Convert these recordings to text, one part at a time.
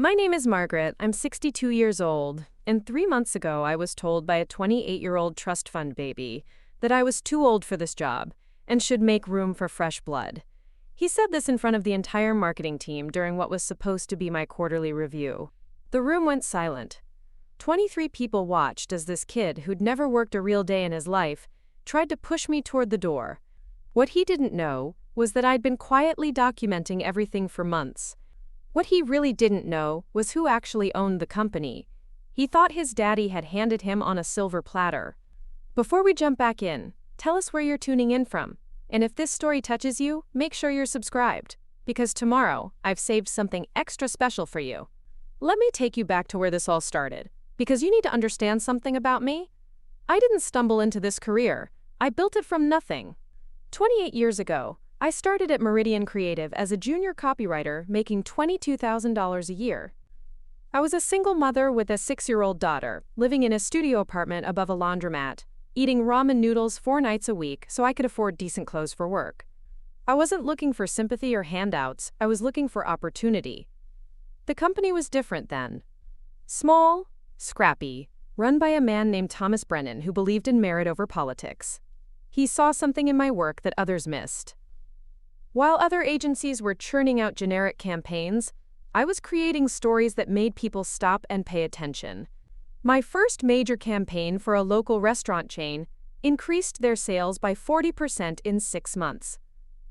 My name is Margaret. I'm 62 years old, and 3 months ago I was told by a 28-year-old trust fund baby that I was too old for this job and should make room for fresh blood. He said this in front of the entire marketing team during what was supposed to be my quarterly review. The room went silent. 23 people watched as this kid, who'd never worked a real day in his life, tried to push me toward the door. What he didn't know was that I'd been quietly documenting everything for months. What he really didn't know was who actually owned the company. He thought his daddy had handed him on a silver platter. Before we jump back in, tell us where you're tuning in from. And if this story touches you, make sure you're subscribed, because tomorrow I've saved something extra special for you. Let me take you back to where this all started, because you need to understand something about me. I didn't stumble into this career. I built it from nothing. 28 years ago, I started at Meridian Creative as a junior copywriter making $22,000 a year. I was a single mother with a 6-year-old daughter, living in a studio apartment above a laundromat, eating ramen noodles 4 nights a week so I could afford decent clothes for work. I wasn't looking for sympathy or handouts, I was looking for opportunity. The company was different then. Small, scrappy, run by a man named Thomas Brennan who believed in merit over politics. He saw something in my work that others missed. While other agencies were churning out generic campaigns, I was creating stories that made people stop and pay attention. My first major campaign for a local restaurant chain increased their sales by 40% in 6 months.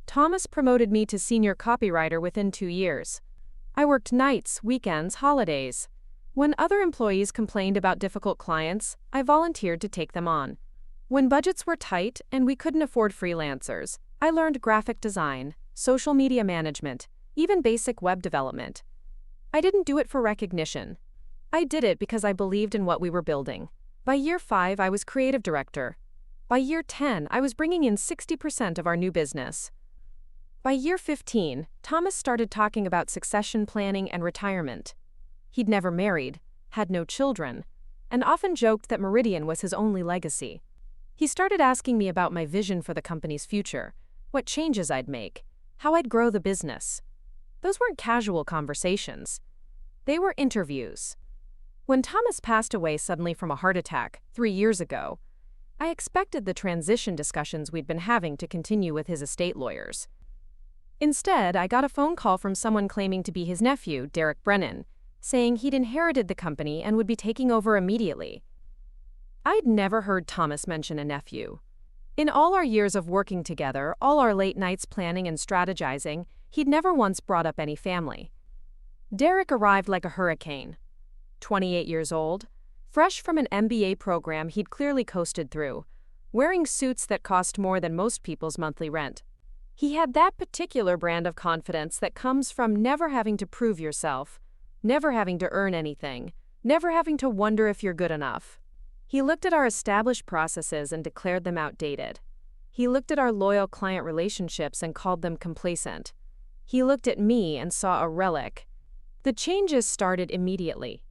Thomas promoted me to senior copywriter within 2 years. I worked nights, weekends, holidays. When other employees complained about difficult clients, I volunteered to take them on. When budgets were tight and we couldn't afford freelancers, I learned graphic design, social media management, even basic web development. I didn't do it for recognition. I did it because I believed in what we were building. By year 5, I was creative director. By year 10, I was bringing in 60% of our new business. By year 15, Thomas started talking about succession planning and retirement. He'd never married, had no children, and often joked that Meridian was his only legacy. He started asking me about my vision for the company's future, what changes I'd make, how I'd grow the business. Those weren't casual conversations. They were interviews. When Thomas passed away suddenly from a heart attack 3 years ago, I expected the transition discussions we'd been having to continue with his estate lawyers. Instead, I got a phone call from someone claiming to be his nephew, Brennan, saying he'd inherited the company and would be taking over immediately. I'd never heard Thomas mention a nephew. In all our years of working together, all our late nights planning and strategizing, he'd never once brought up any family. Derek arrived like a hurricane. 28 years old, fresh from an MBA program he'd clearly coasted through, wearing suits that cost more than most people's monthly rent. He had that particular brand of confidence that comes from never having to prove yourself, never having to earn anything, never having to wonder if you're good enough. He looked at our established processes and declared them outdated. He looked at our loyal client relationships and called them complacent. He looked at me and saw a relic. The changes started immediately.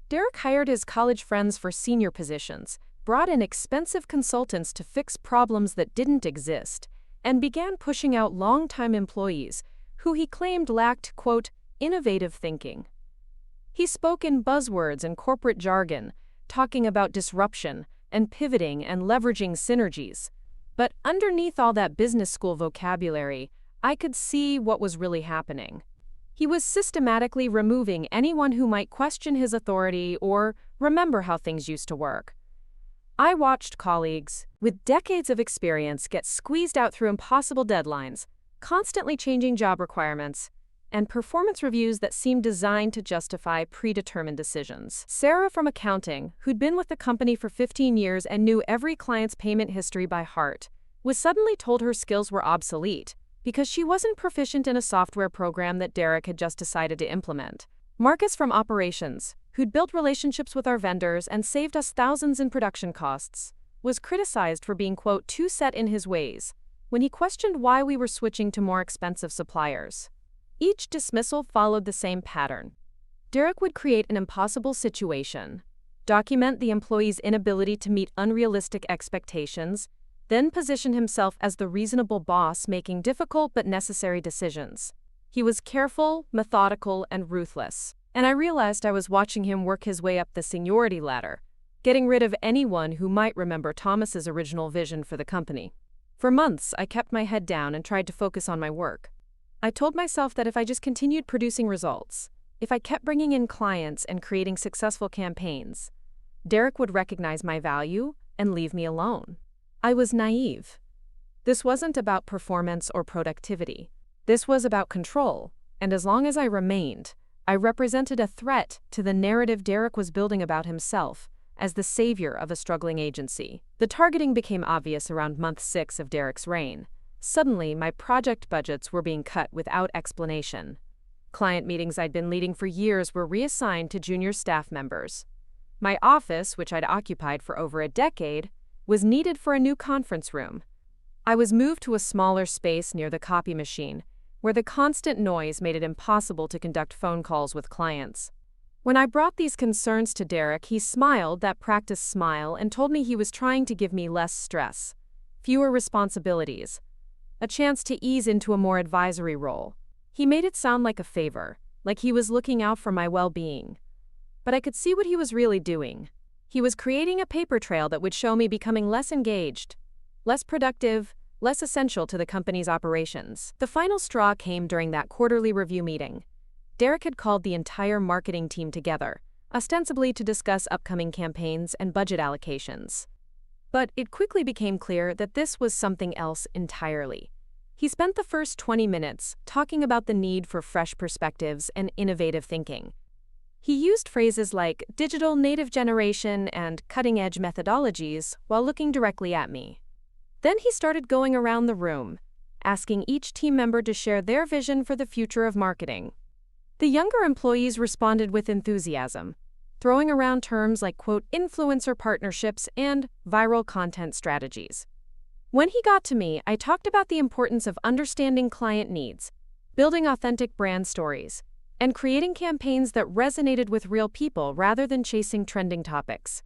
Derek hired his college friends for senior positions, brought in expensive consultants to fix problems that didn't exist, and began pushing out long-time employees who he claimed lacked, quote, innovative thinking. He spoke in buzzwords and corporate jargon, talking about disruption and pivoting and leveraging synergies. But underneath all that business school vocabulary, I could see what was really happening. He was systematically removing anyone who might question his authority or remember how things used to work. I watched colleagues with decades of experience get squeezed out through impossible deadlines, constantly changing job requirements, and performance reviews that seemed designed to justify predetermined decisions. Sarah from accounting, who'd been with the company for 15 years and knew every client's payment history by heart, was suddenly told her skills were obsolete because she wasn't proficient in a software program that Derek had just decided to implement. Marcus from operations, who'd built relationships with our vendors and saved us thousands in production costs, was criticized for being, quote, too set in his ways when he questioned why we were switching to more expensive suppliers. Each dismissal followed the same pattern. Derek would create an impossible situation, document the employee's inability to meet unrealistic expectations, then position himself as the reasonable boss making difficult but necessary decisions. He was careful, methodical, and ruthless. And I realized I was watching him work his way up the seniority ladder, getting rid of anyone who might remember Thomas's original vision for the company. For months, I kept my head down and tried to focus on my work. I told myself that if I just continued producing results, if I kept bringing in clients and creating successful campaigns, Derek would recognize my value and leave me alone. I was naive. This wasn't about performance or productivity. This was about control, and as long as I remained, I represented a threat to the narrative Derek was building about himself as the savior of a struggling agency. The targeting became obvious around month 6 of Derek's reign. Suddenly, my project budgets were being cut without explanation. Client meetings I'd been leading for years were reassigned to junior staff members. My office, which I'd occupied for over a decade, was needed for a new conference room. I was moved to a smaller space near the copy machine, where the constant noise made it impossible to conduct phone calls with clients. When I brought these concerns to Derek, he smiled that practiced smile and told me he was trying to give me less stress, fewer responsibilities, a chance to ease into a more advisory role. He made it sound like a favor, like he was looking out for my well-being. But I could see what he was really doing. He was creating a paper trail that would show me becoming less engaged, less productive, less essential to the company's operations. The final straw came during that quarterly review meeting. Derek had called the entire marketing team together, ostensibly to discuss upcoming campaigns and budget allocations. But it quickly became clear that this was something else entirely. He spent the first 20 minutes talking about the need for fresh perspectives and innovative thinking. He used phrases like digital native generation and cutting-edge methodologies while looking directly at me. Then he started going around the room, asking each team member to share their vision for the future of marketing. The younger employees responded with enthusiasm, throwing around terms like, quote, influencer partnerships and viral content strategies. When he got to me, I talked about the importance of understanding client needs, building authentic brand stories, and creating campaigns that resonated with real people rather than chasing trending topics.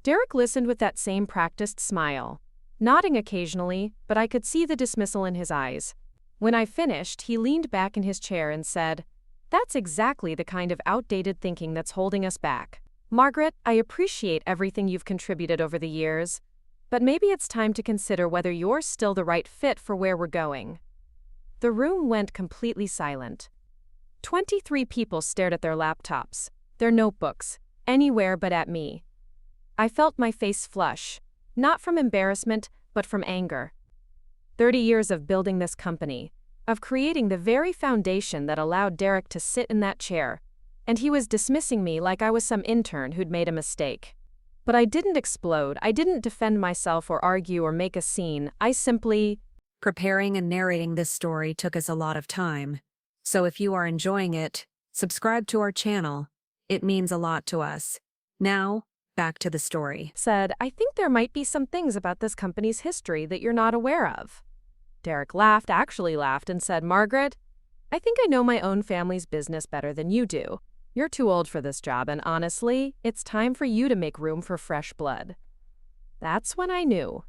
Derek listened with that same practiced smile, nodding occasionally, but I could see the dismissal in his eyes. When I finished, he leaned back in his chair and said, "That's exactly the kind of outdated thinking that's holding us back. Margaret, I appreciate everything you've contributed over the years, but maybe it's time to consider whether you're still the right fit for where we're going." The room went completely silent. 23 people stared at their laptops, their notebooks, anywhere but at me. I felt my face flush, not from embarrassment, but from anger. 30 years of building this company, of creating the very foundation that allowed Derek to sit in that chair, and he was dismissing me like I was some intern who'd made a mistake. But I didn't explode, I didn't defend myself or argue or make a scene, I simply... Preparing and narrating this story took us a lot of time. So if you are enjoying it, subscribe to our channel. It means a lot to us. Now, back to the story. Said, "I think there might be some things about this company's history that you're not aware of." Derek laughed, actually laughed, and said, "Margaret, I think I know my own family's business better than you do. You're too old for this job, and honestly, it's time for you to make room for fresh blood." That's when I knew.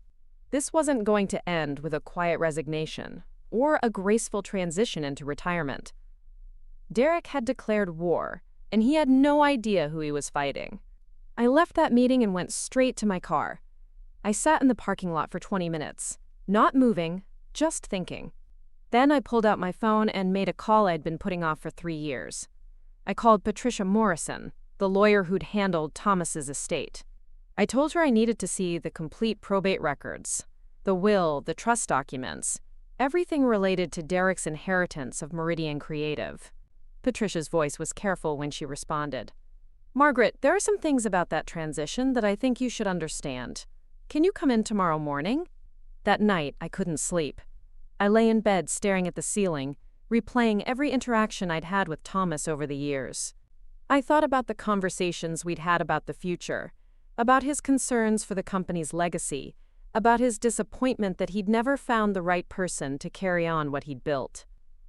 This wasn't going to end with a quiet resignation or a graceful transition into retirement. Derek had declared war, and he had no idea who he was fighting. I left that meeting and went straight to my car. I sat in the parking lot for 20 minutes, not moving, just thinking. Then I pulled out my phone and made a call I'd been putting off for 3 years. I called Patricia Morrison, the lawyer who'd handled Thomas's estate. I told her I needed to see the complete probate records, the will, the trust documents, everything related to Derek's inheritance of Meridian Creative. Patricia's voice was careful when she responded. "Margaret, there are some things about that transition that I think you should understand. Can you come in tomorrow morning?" That night, I couldn't sleep. I lay in bed staring at the ceiling, replaying every interaction I'd had with Thomas over the years. I thought about the conversations we'd had about the future, about his concerns for the company's legacy, about his disappointment that he'd never found the right person to carry on what he'd built.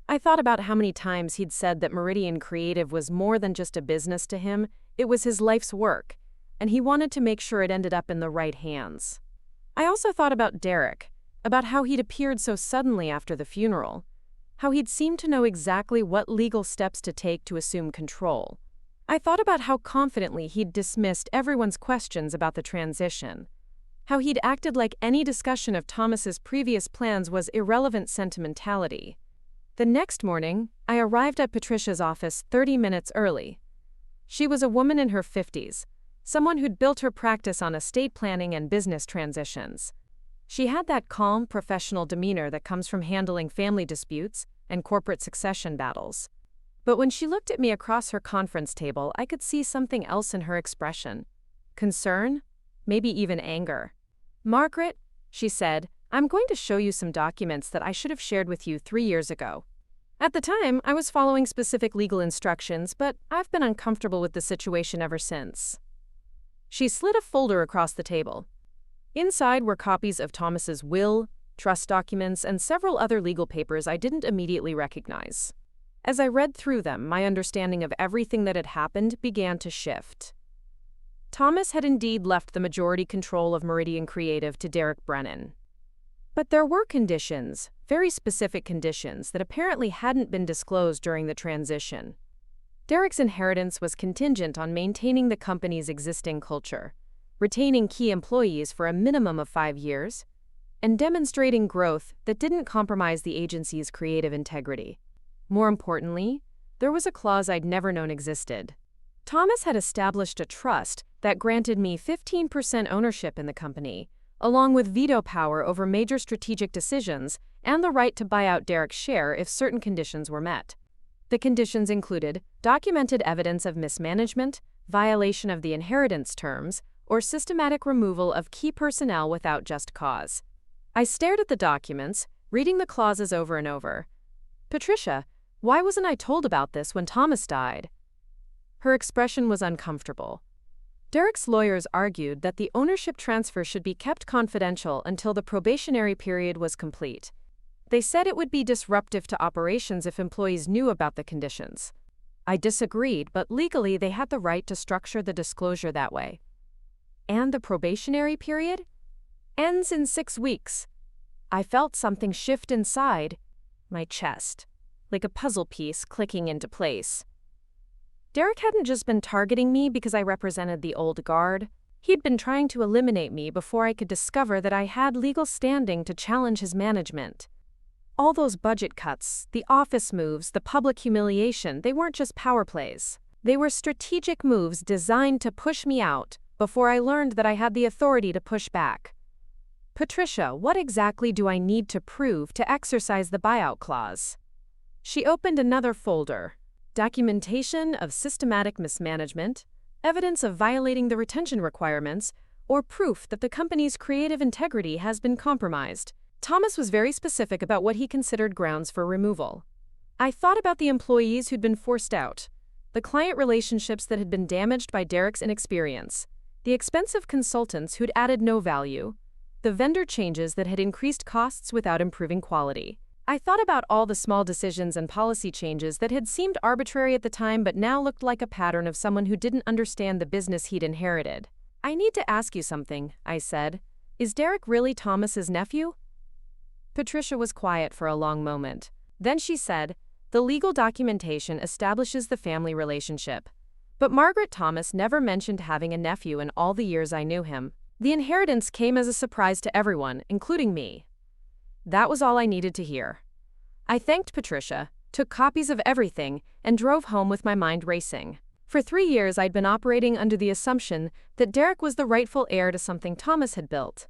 I thought about how many times he'd said that Meridian Creative was more than just a business to him, it was his life's work, and he wanted to make sure it ended up in the right hands. I also thought about Derek, about how he'd appeared so suddenly after the funeral, how he'd seemed to know exactly what legal steps to take to assume control. I thought about how confidently he'd dismissed everyone's questions about the transition, how he'd acted like any discussion of Thomas's previous plans was irrelevant sentimentality. The next morning, I arrived at Patricia's office 30 minutes early. She was a woman in her 50s, someone who'd built her practice on estate planning and business transitions. She had that calm, professional demeanor that comes from handling family disputes and corporate succession battles. But when she looked at me across her conference table, I could see something else in her expression. Concern, maybe even anger. "Margaret," she said, "I'm going to show you some documents that I should have shared with you 3 years ago." At the time, I was following specific legal instructions, but I've been uncomfortable with the situation ever since. She slid a folder across the table. Inside were copies of Thomas's will, trust documents, and several other legal papers I didn't immediately recognize. As I read through them, my understanding of everything that had happened began to shift. Thomas had indeed left the majority control of Meridian Creative to Thomas Brennan. But there were conditions, very specific conditions, that apparently hadn't been disclosed during the transition. Derek's inheritance was contingent on maintaining the company's existing culture, retaining key employees for a minimum of 5 years, and demonstrating growth that didn't compromise the agency's creative integrity. More importantly, there was a clause I'd never known existed. Thomas had established a trust that granted me 15% ownership in the company, along with veto power over major strategic decisions and the right to buy out Derek's share if certain conditions were met. The conditions included documented evidence of mismanagement, violation of the inheritance terms, or systematic removal of key personnel without just cause. I stared at the documents, reading the clauses over and over. "Patricia, why wasn't I told about this when Thomas died?" Her expression was uncomfortable. Derek's lawyers argued that the ownership transfer should be kept confidential until the probationary period was complete. They said it would be disruptive to operations if employees knew about the conditions. I disagreed, but legally they had the right to structure the disclosure that way. And the probationary period? Ends in 6 weeks. I felt something shift inside my chest, like a puzzle piece clicking into place. Derek hadn't just been targeting me because I represented the old guard. He'd been trying to eliminate me before I could discover that I had legal standing to challenge his management. All those budget cuts, the office moves, the public humiliation, they weren't just power plays. They were strategic moves designed to push me out before I learned that I had the authority to push back. "Patricia, what exactly do I need to prove to exercise the buyout clause?" She opened another folder. Documentation of systematic mismanagement, evidence of violating the retention requirements, or proof that the company's creative integrity has been compromised. Thomas was very specific about what he considered grounds for removal. I thought about the employees who'd been forced out, the client relationships that had been damaged by Derek's inexperience, the expensive consultants who'd added no value, the vendor changes that had increased costs without improving quality. I thought about all the small decisions and policy changes that had seemed arbitrary at the time but now looked like a pattern of someone who didn't understand the business he'd inherited. "I need to ask you something," I said. "Is Derek really Thomas's nephew?" Patricia was quiet for a long moment. Then she said, "The legal documentation establishes the family relationship. But Margaret Thomas never mentioned having a nephew in all the years I knew him. The inheritance came as a surprise to everyone, including me." That was all I needed to hear. I thanked Patricia, took copies of everything, and drove home with my mind racing. For 3 years I'd been operating under the assumption that Derek was the rightful heir to something Thomas had built,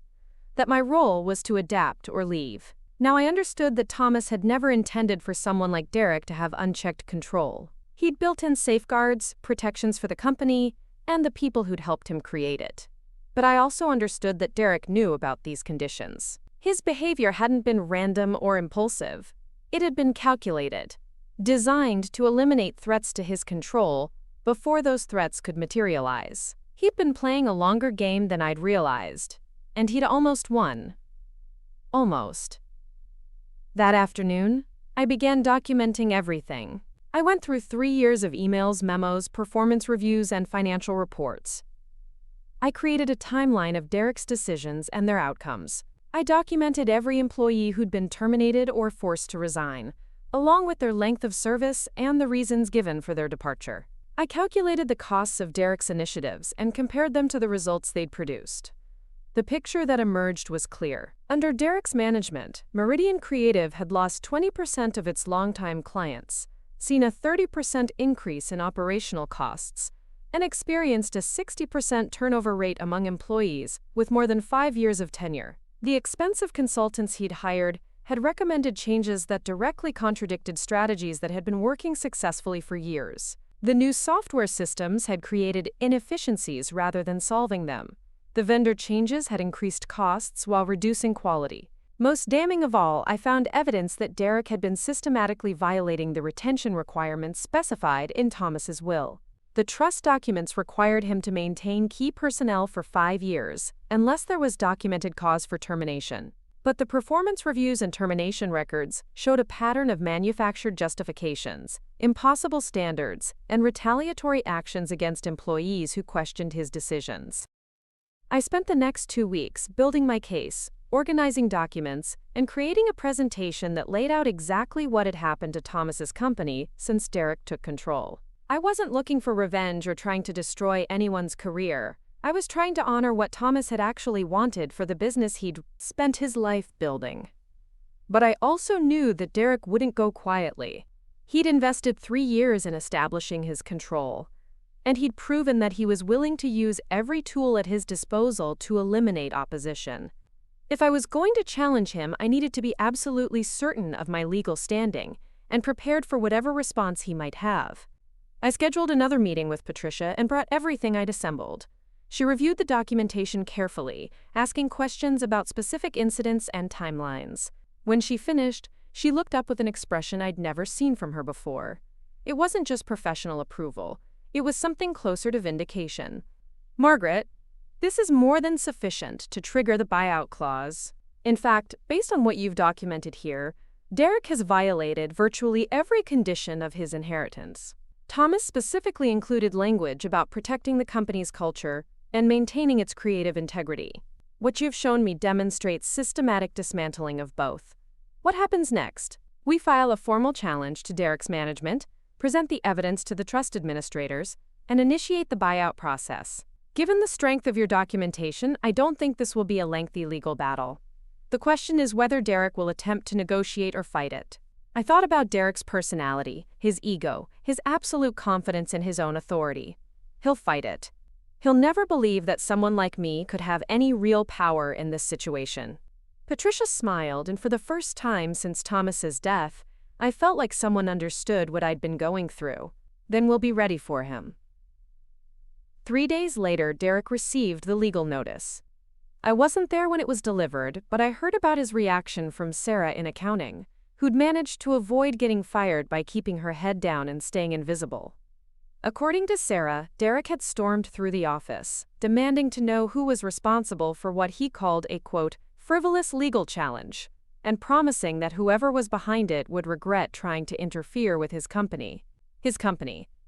that my role was to adapt or leave. Now I understood that Thomas had never intended for someone like Derek to have unchecked control. He'd built in safeguards, protections for the company, and the people who'd helped him create it. But I also understood that Derek knew about these conditions. His behavior hadn't been random or impulsive. It had been calculated, designed to eliminate threats to his control before those threats could materialize. He'd been playing a longer game than I'd realized, and he'd almost won. Almost. That afternoon, I began documenting everything. I went through 3 years of emails, memos, performance reviews, and financial reports. I created a timeline of Derek's decisions and their outcomes. I documented every employee who'd been terminated or forced to resign, along with their length of service and the reasons given for their departure. I calculated the costs of Derek's initiatives and compared them to the results they'd produced. The picture that emerged was clear. Under Derek's management, Meridian Creative had lost 20% of its longtime clients, seen a 30% increase in operational costs, and experienced a 60% turnover rate among employees with more than 5 years of tenure. The expensive consultants he'd hired had recommended changes that directly contradicted strategies that had been working successfully for years. The new software systems had created inefficiencies rather than solving them. The vendor changes had increased costs while reducing quality. Most damning of all, I found evidence that Derek had been systematically violating the retention requirements specified in Thomas's will. The trust documents required him to maintain key personnel for 5 years, unless there was documented cause for termination. But the performance reviews and termination records showed a pattern of manufactured justifications, impossible standards, and retaliatory actions against employees who questioned his decisions. I spent the next 2 weeks building my case, organizing documents, and creating a presentation that laid out exactly what had happened to Thomas's company since Derek took control. I wasn't looking for revenge or trying to destroy anyone's career. I was trying to honor what Thomas had actually wanted for the business he'd spent his life building. But I also knew that Derek wouldn't go quietly. He'd invested 3 years in establishing his control, and he'd proven that he was willing to use every tool at his disposal to eliminate opposition. If I was going to challenge him, I needed to be absolutely certain of my legal standing and prepared for whatever response he might have. I scheduled another meeting with Patricia and brought everything I'd assembled. She reviewed the documentation carefully, asking questions about specific incidents and timelines. When she finished, she looked up with an expression I'd never seen from her before. It wasn't just professional approval. It was something closer to vindication. "Margaret, this is more than sufficient to trigger the buyout clause. In fact, based on what you've documented here, Derek has violated virtually every condition of his inheritance." Thomas specifically included language about protecting the company's culture and maintaining its creative integrity. What you've shown me demonstrates systematic dismantling of both. What happens next? We file a formal challenge to Derek's management, present the evidence to the trust administrators, and initiate the buyout process. Given the strength of your documentation, I don't think this will be a lengthy legal battle. The question is whether Derek will attempt to negotiate or fight it. I thought about Derek's personality, his ego, his absolute confidence in his own authority. He'll fight it. He'll never believe that someone like me could have any real power in this situation. Patricia smiled, and for the first time since Thomas's death, I felt like someone understood what I'd been going through. Then we'll be ready for him. 3 days later, Derek received the legal notice. I wasn't there when it was delivered, but I heard about his reaction from Sarah in accounting, who'd managed to avoid getting fired by keeping her head down and staying invisible. According to Sarah, Derek had stormed through the office, demanding to know who was responsible for what he called a, quote, frivolous legal challenge, and promising that whoever was behind it would regret trying to interfere with his company.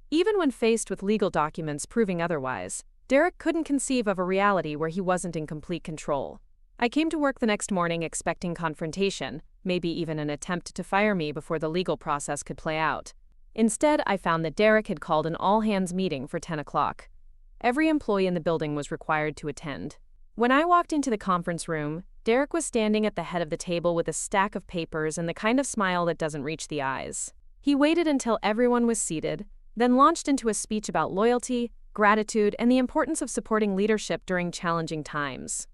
Even when faced with legal documents proving otherwise, Derek couldn't conceive of a reality where he wasn't in complete control. I came to work the next morning expecting confrontation, maybe even an attempt to fire me before the legal process could play out. Instead, I found that Derek had called an all-hands meeting for 10 o'clock. Every employee in the building was required to attend. When I walked into the conference room, Derek was standing at the head of the table with a stack of papers and the kind of smile that doesn't reach the eyes. He waited until everyone was seated, then launched into a speech about loyalty, gratitude, and the importance of supporting leadership during challenging times.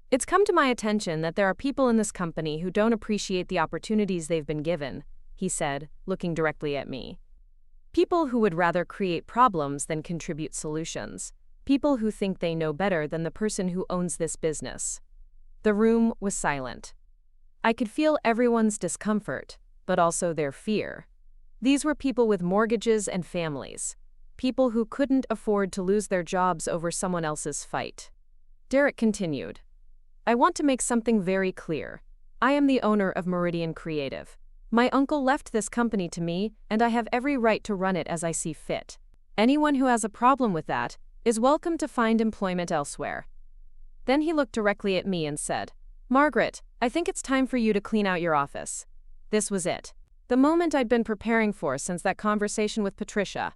It's come to my attention that there are people in this company who don't appreciate the opportunities they've been given, he said, looking directly at me. People who would rather create problems than contribute solutions. People who think they know better than the person who owns this business. The room was silent. I could feel everyone's discomfort, but also their fear. These were people with mortgages and families. People who couldn't afford to lose their jobs over someone else's fight. Derek continued, I want to make something very clear. I am the owner of Meridian Creative. My uncle left this company to me, and I have every right to run it as I see fit. Anyone who has a problem with that is welcome to find employment elsewhere. Then he looked directly at me and said, Margaret, I think it's time for you to clean out your office. This was it. The moment I'd been preparing for since that conversation with Patricia.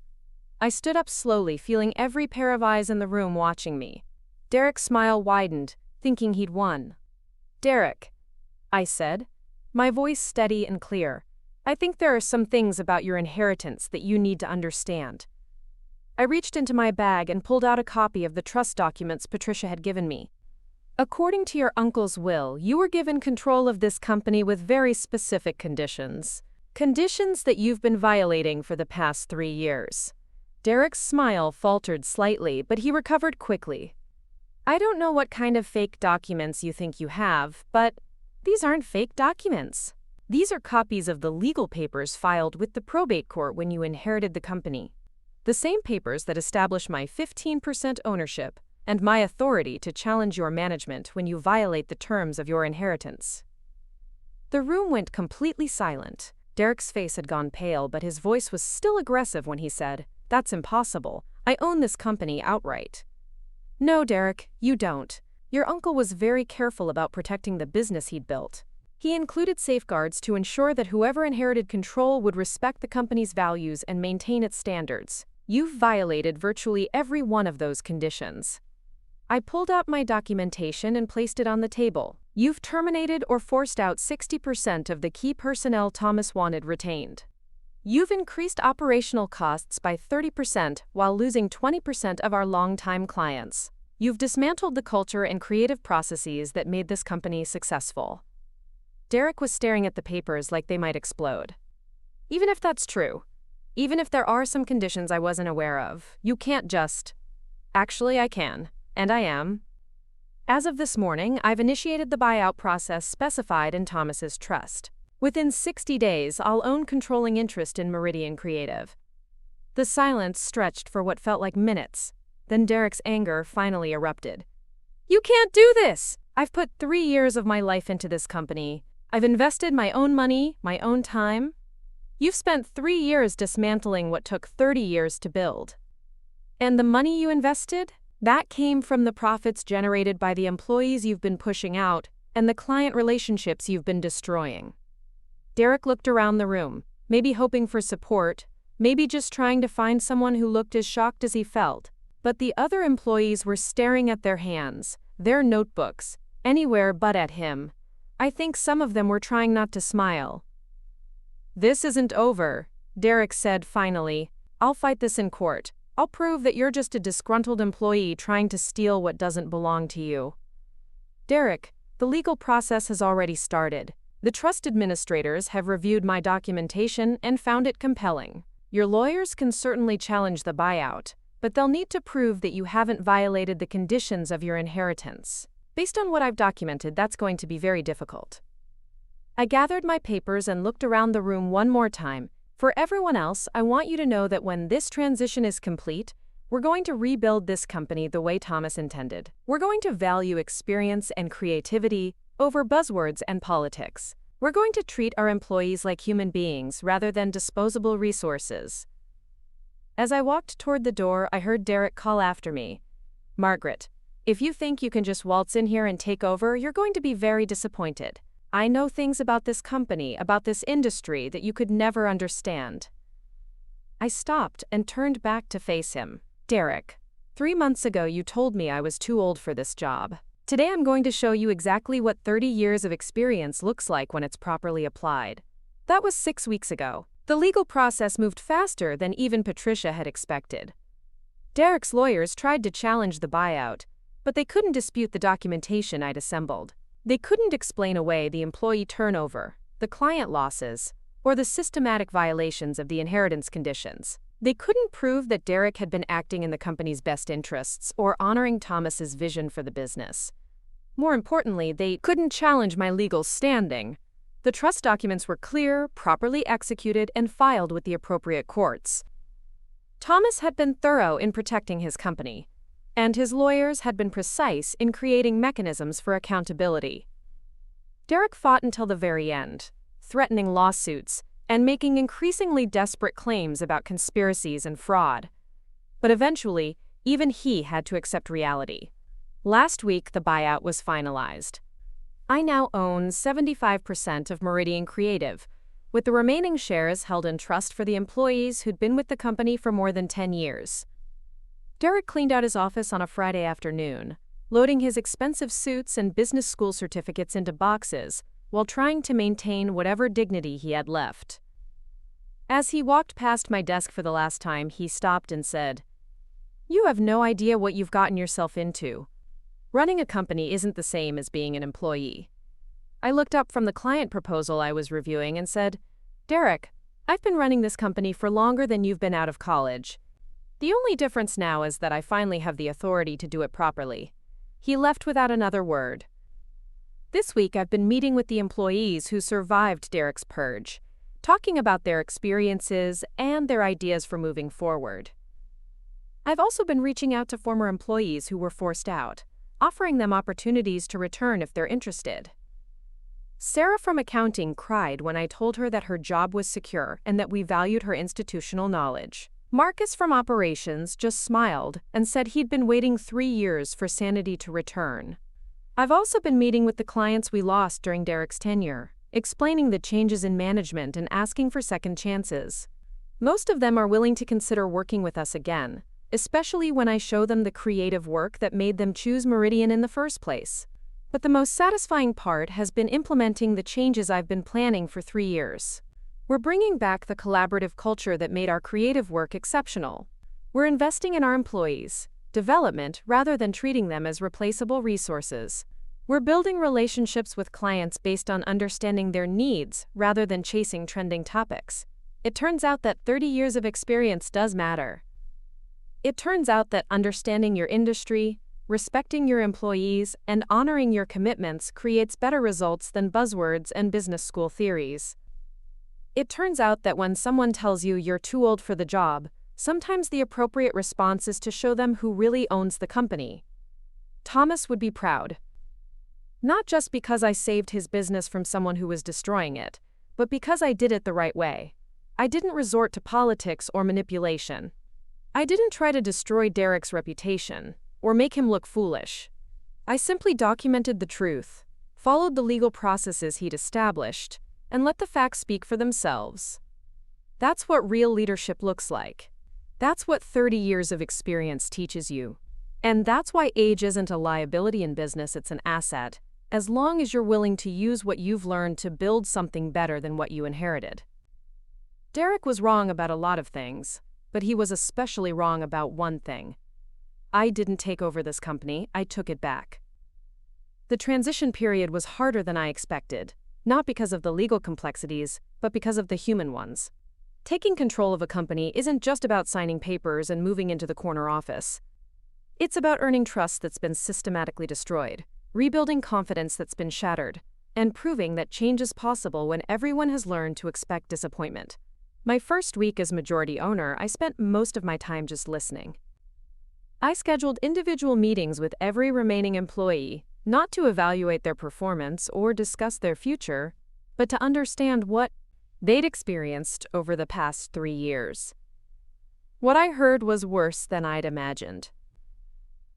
I stood up slowly, feeling every pair of eyes in the room watching me. Derek's smile widened, thinking he'd won. "Derek," I said, my voice steady and clear, "I think there are some things about your inheritance that you need to understand." I reached into my bag and pulled out a copy of the trust documents Patricia had given me. "According to your uncle's will, you were given control of this company with very specific conditions. Conditions that you've been violating for the past 3 years." Derek's smile faltered slightly, but he recovered quickly. "I don't know what kind of fake documents you think you have, but these aren't fake documents. These are copies of the legal papers filed with the probate court when you inherited the company. The same papers that establish my 15% ownership and my authority to challenge your management when you violate the terms of your inheritance." The room went completely silent. Derek's face had gone pale, but his voice was still aggressive when he said, "That's impossible. I own this company outright." "No, Derek, you don't. Your uncle was very careful about protecting the business he'd built. He included safeguards to ensure that whoever inherited control would respect the company's values and maintain its standards. You've violated virtually every one of those conditions." I pulled out my documentation and placed it on the table. "You've terminated or forced out 60% of the key personnel Thomas wanted retained. You've increased operational costs by 30% while losing 20% of our longtime clients. You've dismantled the culture and creative processes that made this company successful." Derek was staring at the papers like they might explode. "Even if that's true, even if there are some conditions I wasn't aware of, you can't just—" "Actually, I can, and I am. As of this morning, I've initiated the buyout process specified in Thomas's trust. Within 60 days, I'll own controlling interest in Meridian Creative." The silence stretched for what felt like minutes. Then Derek's anger finally erupted. "You can't do this! I've put 3 years of my life into this company. I've invested my own money, my own time. You've spent 3 years dismantling what took 30 years to build. And the money you invested? That came from the profits generated by the employees you've been pushing out and the client relationships you've been destroying." Derek looked around the room, maybe hoping for support, maybe just trying to find someone who looked as shocked as he felt. But the other employees were staring at their hands, their notebooks, anywhere but at him. I think some of them were trying not to smile. "This isn't over," Derek said finally. "I'll fight this in court. I'll prove that you're just a disgruntled employee trying to steal what doesn't belong to you." "Derek, the legal process has already started. The trust administrators have reviewed my documentation and found it compelling. Your lawyers can certainly challenge the buyout, but they'll need to prove that you haven't violated the conditions of your inheritance. Based on what I've documented, that's going to be very difficult." I gathered my papers and looked around the room one more time. "For everyone else, I want you to know that when this transition is complete, we're going to rebuild this company the way Thomas intended. We're going to value experience and creativity over buzzwords and politics. We're going to treat our employees like human beings rather than disposable resources." As I walked toward the door, I heard Derek call after me, "Margaret, if you think you can just waltz in here and take over, you're going to be very disappointed. I know things about this company, about this industry, that you could never understand." I stopped and turned back to face him. "Derek, 3 months ago you told me I was too old for this job. Today I'm going to show you exactly what 30 years of experience looks like when it's properly applied." That was 6 weeks ago. The legal process moved faster than even Patricia had expected. Derek's lawyers tried to challenge the buyout, but they couldn't dispute the documentation I'd assembled. They couldn't explain away the employee turnover, the client losses, or the systematic violations of the inheritance conditions. They couldn't prove that Derek had been acting in the company's best interests or honoring Thomas's vision for the business. More importantly, they couldn't challenge my legal standing. The trust documents were clear, properly executed, and filed with the appropriate courts. Thomas had been thorough in protecting his company, and his lawyers had been precise in creating mechanisms for accountability. Derek fought until the very end, threatening lawsuits and making increasingly desperate claims about conspiracies and fraud. But eventually, even he had to accept reality. Last week, the buyout was finalized. I now own 75% of Meridian Creative, with the remaining shares held in trust for the employees who'd been with the company for more than 10 years. Derek cleaned out his office on a Friday afternoon, loading his expensive suits and business school certificates into boxes while trying to maintain whatever dignity he had left. As he walked past my desk for the last time, he stopped and said, "You have no idea what you've gotten yourself into. Running a company isn't the same as being an employee." I looked up from the client proposal I was reviewing and said, "Derek, I've been running this company for longer than you've been out of college. The only difference now is that I finally have the authority to do it properly." He left without another word. This week I've been meeting with the employees who survived Derek's purge, talking about their experiences and their ideas for moving forward. I've also been reaching out to former employees who were forced out, offering them opportunities to return if they're interested. Sarah from accounting cried when I told her that her job was secure and that we valued her institutional knowledge. Marcus from operations just smiled and said he'd been waiting 3 years for sanity to return. I've also been meeting with the clients we lost during Derek's tenure, explaining the changes in management and asking for second chances. Most of them are willing to consider working with us again, especially when I show them the creative work that made them choose Meridian in the first place. But the most satisfying part has been implementing the changes I've been planning for 3 years. We're bringing back the collaborative culture that made our creative work exceptional. We're investing in our employees' development rather than treating them as replaceable resources. We're building relationships with clients based on understanding their needs rather than chasing trending topics. It turns out that 30 years of experience does matter. It turns out that understanding your industry, respecting your employees, and honoring your commitments creates better results than buzzwords and business school theories. It turns out that when someone tells you you're too old for the job, sometimes the appropriate response is to show them who really owns the company. Thomas would be proud. Not just because I saved his business from someone who was destroying it, but because I did it the right way. I didn't resort to politics or manipulation. I didn't try to destroy Derek's reputation or make him look foolish. I simply documented the truth, followed the legal processes he'd established, and let the facts speak for themselves. That's what real leadership looks like. That's what 30 years of experience teaches you. And that's why age isn't a liability in business, it's an asset, as long as you're willing to use what you've learned to build something better than what you inherited. Derek was wrong about a lot of things, but he was especially wrong about one thing. I didn't take over this company, I took it back. The transition period was harder than I expected, not because of the legal complexities, but because of the human ones. Taking control of a company isn't just about signing papers and moving into the corner office. It's about earning trust that's been systematically destroyed, rebuilding confidence that's been shattered, and proving that change is possible when everyone has learned to expect disappointment. My first week as majority owner, I spent most of my time just listening. I scheduled individual meetings with every remaining employee, not to evaluate their performance or discuss their future, but to understand what they'd experienced over the past 3 years. What I heard was worse than I'd imagined.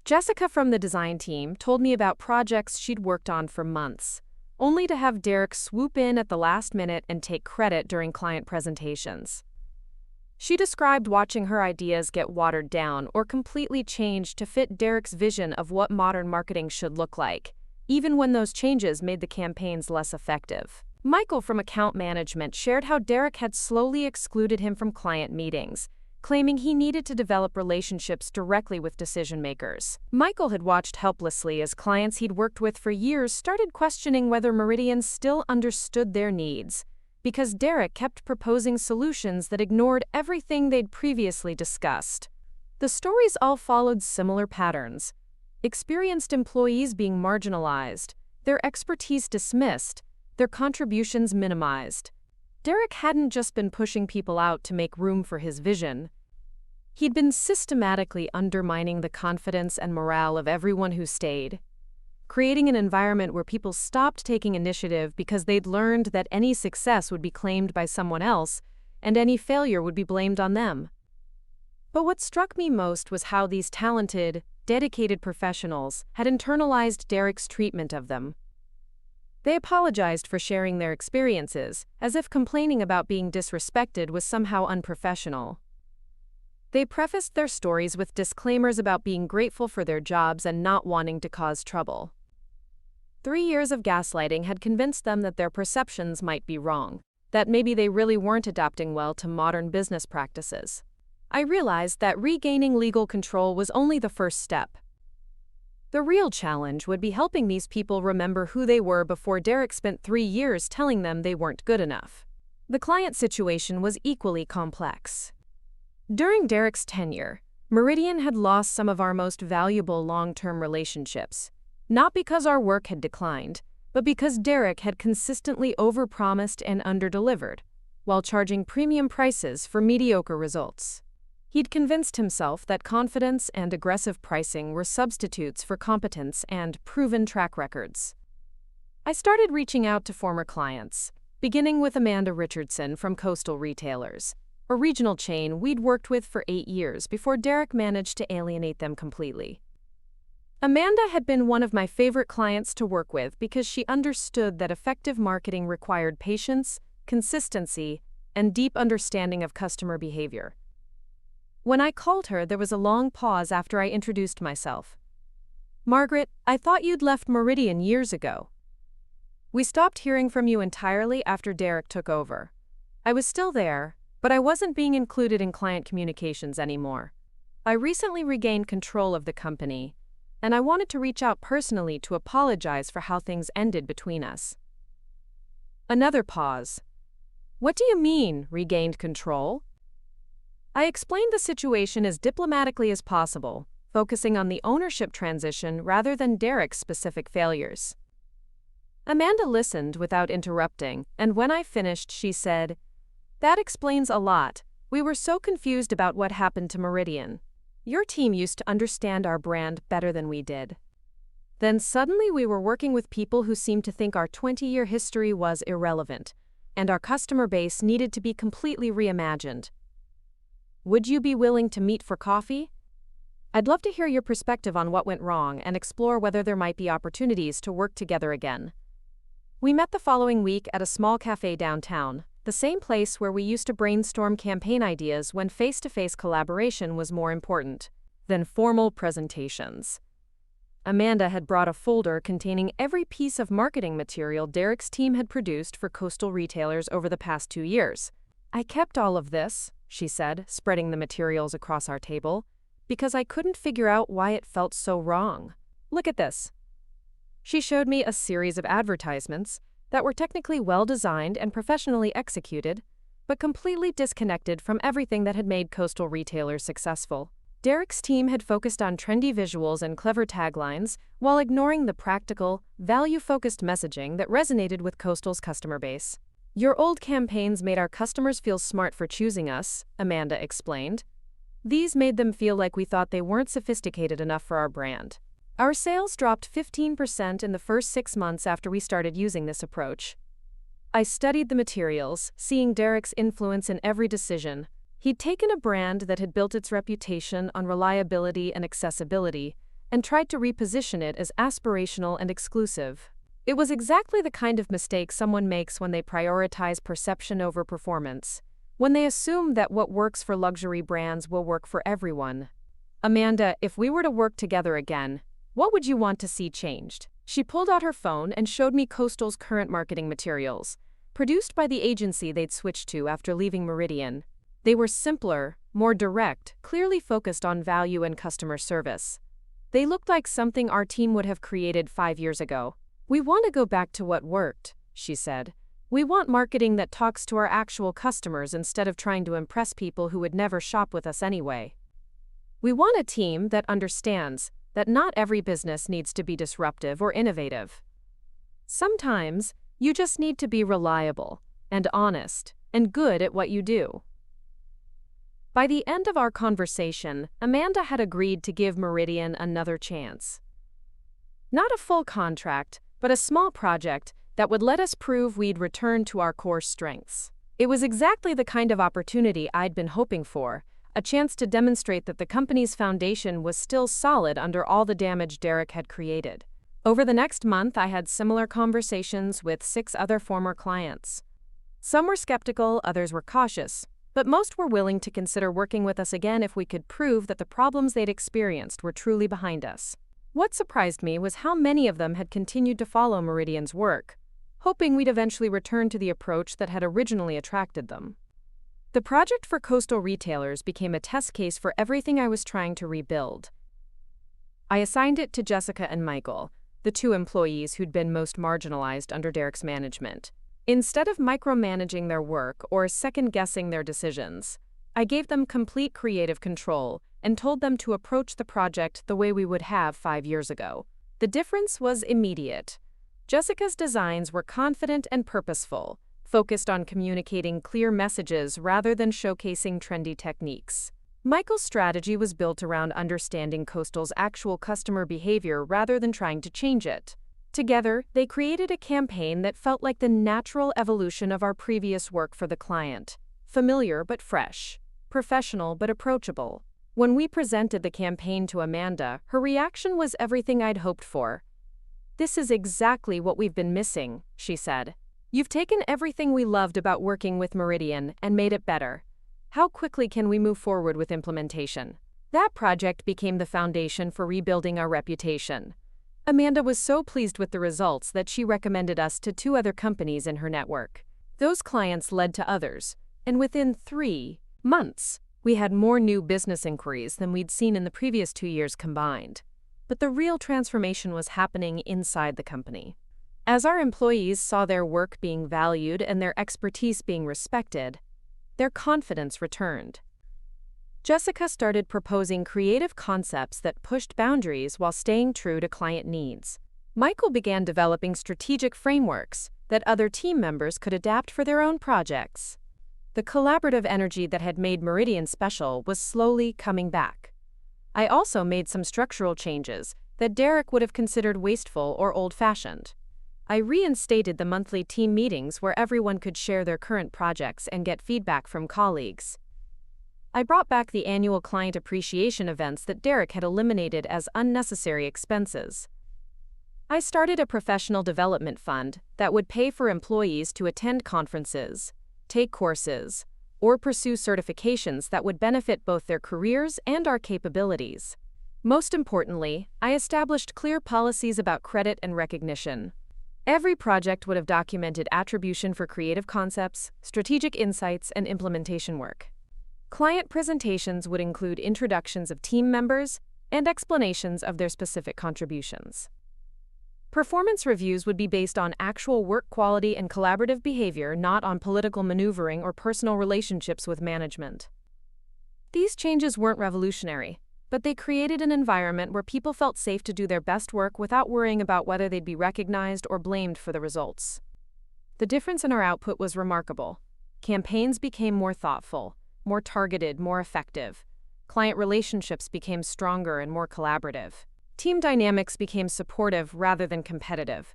Jessica from the design team told me about projects she'd worked on for months, only to have Derek swoop in at the last minute and take credit during client presentations. She described watching her ideas get watered down or completely changed to fit Derek's vision of what modern marketing should look like, even when those changes made the campaigns less effective. Michael from account management shared how Derek had slowly excluded him from client meetings, claiming he needed to develop relationships directly with decision-makers. Michael had watched helplessly as clients he'd worked with for years started questioning whether Meridian still understood their needs, because Derek kept proposing solutions that ignored everything they'd previously discussed. The stories all followed similar patterns: experienced employees being marginalized, their expertise dismissed, their contributions minimized. Derek hadn't just been pushing people out to make room for his vision. He'd been systematically undermining the confidence and morale of everyone who stayed, creating an environment where people stopped taking initiative because they'd learned that any success would be claimed by someone else and any failure would be blamed on them. But what struck me most was how these talented, dedicated professionals had internalized Derek's treatment of them. They apologized for sharing their experiences, as if complaining about being disrespected was somehow unprofessional. They prefaced their stories with disclaimers about being grateful for their jobs and not wanting to cause trouble. 3 years of gaslighting had convinced them that their perceptions might be wrong, that maybe they really weren't adapting well to modern business practices. I realized that regaining legal control was only the first step. The real challenge would be helping these people remember who they were before Derek spent 3 years telling them they weren't good enough. The client situation was equally complex. During Derek's tenure, Meridian had lost some of our most valuable long-term relationships, not because our work had declined, but because Derek had consistently overpromised and underdelivered, while charging premium prices for mediocre results. He'd convinced himself that confidence and aggressive pricing were substitutes for competence and proven track records. I started reaching out to former clients, beginning with Amanda Richardson from Coastal Retailers, a regional chain we'd worked with for 8 years before Derek managed to alienate them completely. Amanda had been one of my favorite clients to work with because she understood that effective marketing required patience, consistency, and deep understanding of customer behavior. When I called her, there was a long pause after I introduced myself. "Margaret, I thought you'd left Meridian years ago." "We stopped hearing from you entirely after Derek took over. I was still there, but I wasn't being included in client communications anymore. I recently regained control of the company, and I wanted to reach out personally to apologize for how things ended between us." Another pause. "What do you mean, regained control?" I explained the situation as diplomatically as possible, focusing on the ownership transition rather than Derek's specific failures. Amanda listened without interrupting, and when I finished, she said, "That explains a lot. We were so confused about what happened to Meridian. Your team used to understand our brand better than we did. Then suddenly we were working with people who seemed to think our 20-year history was irrelevant, and our customer base needed to be completely reimagined. Would you be willing to meet for coffee? I'd love to hear your perspective on what went wrong and explore whether there might be opportunities to work together again." We met the following week at a small cafe downtown, the same place where we used to brainstorm campaign ideas when face-to-face collaboration was more important than formal presentations. Amanda had brought a folder containing every piece of marketing material Derek's team had produced for Coastal Retailers over the past 2 years. "I kept all of this," she said, spreading the materials across our table, "because I couldn't figure out why it felt so wrong. Look at this." She showed me a series of advertisements that were technically well-designed and professionally executed, but completely disconnected from everything that had made Coastal Retailers successful. Derek's team had focused on trendy visuals and clever taglines while ignoring the practical, value-focused messaging that resonated with Coastal's customer base. "Your old campaigns made our customers feel smart for choosing us," Amanda explained. "These made them feel like we thought they weren't sophisticated enough for our brand. Our sales dropped 15% in the first 6 months after we started using this approach." I studied the materials, seeing Derek's influence in every decision. He'd taken a brand that had built its reputation on reliability and accessibility and tried to reposition it as aspirational and exclusive. It was exactly the kind of mistake someone makes when they prioritize perception over performance, when they assume that what works for luxury brands will work for everyone. "Amanda, if we were to work together again, what would you want to see changed?" She pulled out her phone and showed me Coastal's current marketing materials, produced by the agency they'd switched to after leaving Meridian. They were simpler, more direct, clearly focused on value and customer service. They looked like something our team would have created 5 years ago. "We want to go back to what worked," she said. "We want marketing that talks to our actual customers instead of trying to impress people who would never shop with us anyway. We want a team that understands that not every business needs to be disruptive or innovative. Sometimes, you just need to be reliable and honest and good at what you do." By the end of our conversation, Amanda had agreed to give Meridian another chance. Not a full contract, but a small project that would let us prove we'd return to our core strengths. It was exactly the kind of opportunity I'd been hoping for, a chance to demonstrate that the company's foundation was still solid under all the damage Derek had created. Over the next month, I had similar conversations with 6 other former clients. Some were skeptical, others were cautious, but most were willing to consider working with us again if we could prove that the problems they'd experienced were truly behind us. What surprised me was how many of them had continued to follow Meridian's work, hoping we'd eventually return to the approach that had originally attracted them. The project for coastal retailers became a test case for everything I was trying to rebuild. I assigned it to Jessica and Michael, the 2 employees who'd been most marginalized under Derek's management. Instead of micromanaging their work or second-guessing their decisions, I gave them complete creative control and told them to approach the project the way we would have 5 years ago. The difference was immediate. Jessica's designs were confident and purposeful, focused on communicating clear messages rather than showcasing trendy techniques. Michael's strategy was built around understanding Coastal's actual customer behavior rather than trying to change it. Together, they created a campaign that felt like the natural evolution of our previous work for the client. Familiar but fresh, professional but approachable. When we presented the campaign to Amanda, her reaction was everything I'd hoped for. "This is exactly what we've been missing," she said. "You've taken everything we loved about working with Meridian and made it better. How quickly can we move forward with implementation?" That project became the foundation for rebuilding our reputation. Amanda was so pleased with the results that she recommended us to 2 other companies in her network. Those clients led to others, and within 3 months, we had more new business inquiries than we'd seen in the previous 2 years combined. But the real transformation was happening inside the company. As our employees saw their work being valued and their expertise being respected, their confidence returned. Jessica started proposing creative concepts that pushed boundaries while staying true to client needs. Michael began developing strategic frameworks that other team members could adapt for their own projects. The collaborative energy that had made Meridian special was slowly coming back. I also made some structural changes that Derek would have considered wasteful or old-fashioned. I reinstated the monthly team meetings where everyone could share their current projects and get feedback from colleagues. I brought back the annual client appreciation events that Derek had eliminated as unnecessary expenses. I started a professional development fund that would pay for employees to attend conferences, take courses, or pursue certifications that would benefit both their careers and our capabilities. Most importantly, I established clear policies about credit and recognition. Every project would have documented attribution for creative concepts, strategic insights, and implementation work. Client presentations would include introductions of team members and explanations of their specific contributions. Performance reviews would be based on actual work quality and collaborative behavior, not on political maneuvering or personal relationships with management. These changes weren't revolutionary, but they created an environment where people felt safe to do their best work without worrying about whether they'd be recognized or blamed for the results. The difference in our output was remarkable. Campaigns became more thoughtful, more targeted, more effective. Client relationships became stronger and more collaborative. Team dynamics became supportive rather than competitive.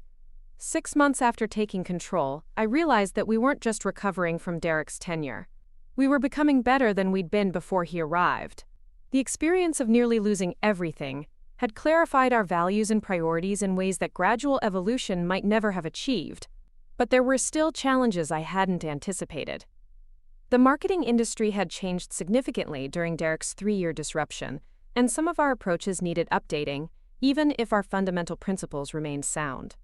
6 months after taking control, I realized that we weren't just recovering from Derek's tenure. We were becoming better than we'd been before he arrived. The experience of nearly losing everything had clarified our values and priorities in ways that gradual evolution might never have achieved. But there were still challenges I hadn't anticipated. The marketing industry had changed significantly during Derek's 3-year disruption, and some of our approaches needed updating, even if our fundamental principles remained sound.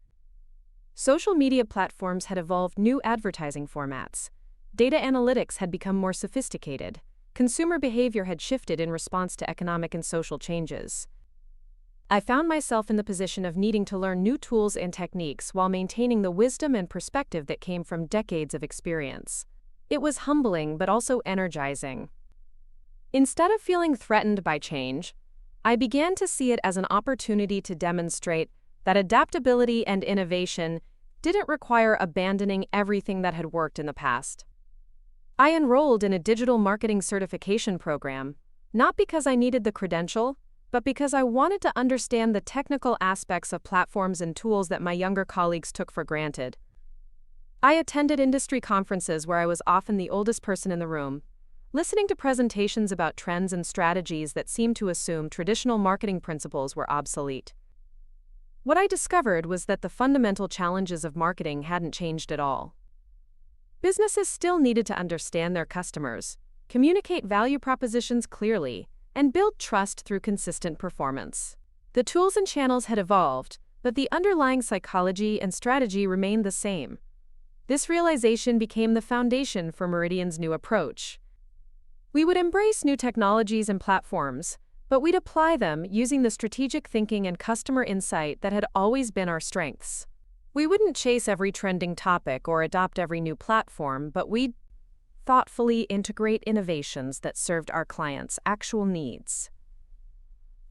Social media platforms had evolved new advertising formats. Data analytics had become more sophisticated. Consumer behavior had shifted in response to economic and social changes. I found myself in the position of needing to learn new tools and techniques while maintaining the wisdom and perspective that came from decades of experience. It was humbling but also energizing. Instead of feeling threatened by change, I began to see it as an opportunity to demonstrate that adaptability and innovation didn't require abandoning everything that had worked in the past. I enrolled in a digital marketing certification program, not because I needed the credential, but because I wanted to understand the technical aspects of platforms and tools that my younger colleagues took for granted. I attended industry conferences where I was often the oldest person in the room, listening to presentations about trends and strategies that seemed to assume traditional marketing principles were obsolete. What I discovered was that the fundamental challenges of marketing hadn't changed at all. Businesses still needed to understand their customers, communicate value propositions clearly, and build trust through consistent performance. The tools and channels had evolved, but the underlying psychology and strategy remained the same. This realization became the foundation for Meridian's new approach. We would embrace new technologies and platforms, but we'd apply them using the strategic thinking and customer insight that had always been our strengths. We wouldn't chase every trending topic or adopt every new platform, but we'd thoughtfully integrate innovations that served our clients' actual needs.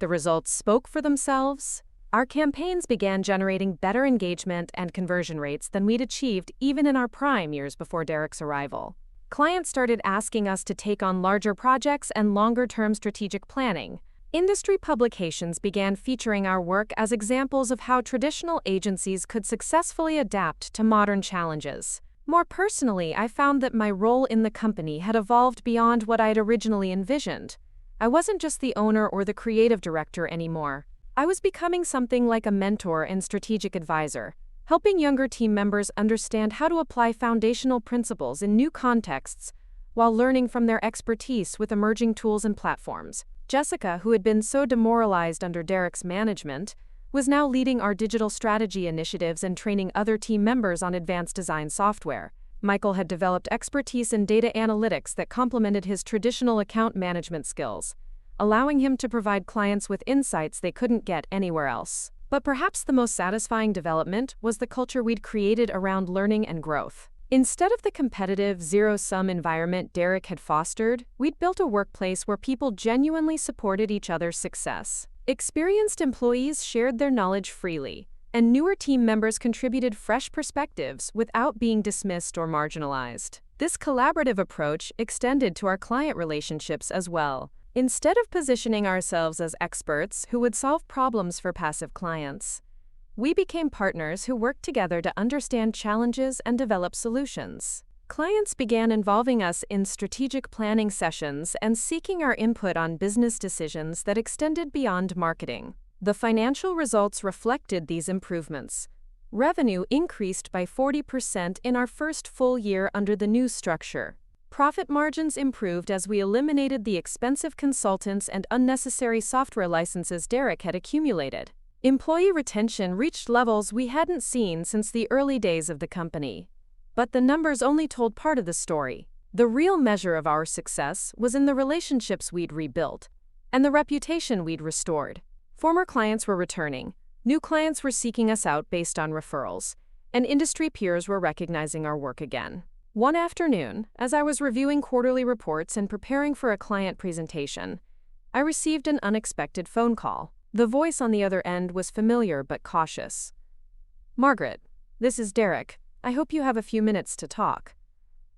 The results spoke for themselves. Our campaigns began generating better engagement and conversion rates than we'd achieved even in our prime years before Derek's arrival. Clients started asking us to take on larger projects and longer-term strategic planning. Industry publications began featuring our work as examples of how traditional agencies could successfully adapt to modern challenges. More personally, I found that my role in the company had evolved beyond what I'd originally envisioned. I wasn't just the owner or the creative director anymore. I was becoming something like a mentor and strategic advisor, helping younger team members understand how to apply foundational principles in new contexts while learning from their expertise with emerging tools and platforms. Jessica, who had been so demoralized under Derek's management, was now leading our digital strategy initiatives and training other team members on advanced design software. Michael had developed expertise in data analytics that complemented his traditional account management skills, allowing him to provide clients with insights they couldn't get anywhere else. But perhaps the most satisfying development was the culture we'd created around learning and growth. Instead of the competitive, zero-sum environment Derek had fostered, we'd built a workplace where people genuinely supported each other's success. Experienced employees shared their knowledge freely, and newer team members contributed fresh perspectives without being dismissed or marginalized. This collaborative approach extended to our client relationships as well. Instead of positioning ourselves as experts who would solve problems for passive clients, we became partners who worked together to understand challenges and develop solutions. Clients began involving us in strategic planning sessions and seeking our input on business decisions that extended beyond marketing. The financial results reflected these improvements. Revenue increased by 40% in our first full year under the new structure. Profit margins improved as we eliminated the expensive consultants and unnecessary software licenses Derek had accumulated. Employee retention reached levels we hadn't seen since the early days of the company. But the numbers only told part of the story. The real measure of our success was in the relationships we'd rebuilt and the reputation we'd restored. Former clients were returning, new clients were seeking us out based on referrals, and industry peers were recognizing our work again. One afternoon, as I was reviewing quarterly reports and preparing for a client presentation, I received an unexpected phone call. The voice on the other end was familiar but cautious. "Margaret, this is Derek. I hope you have a few minutes to talk."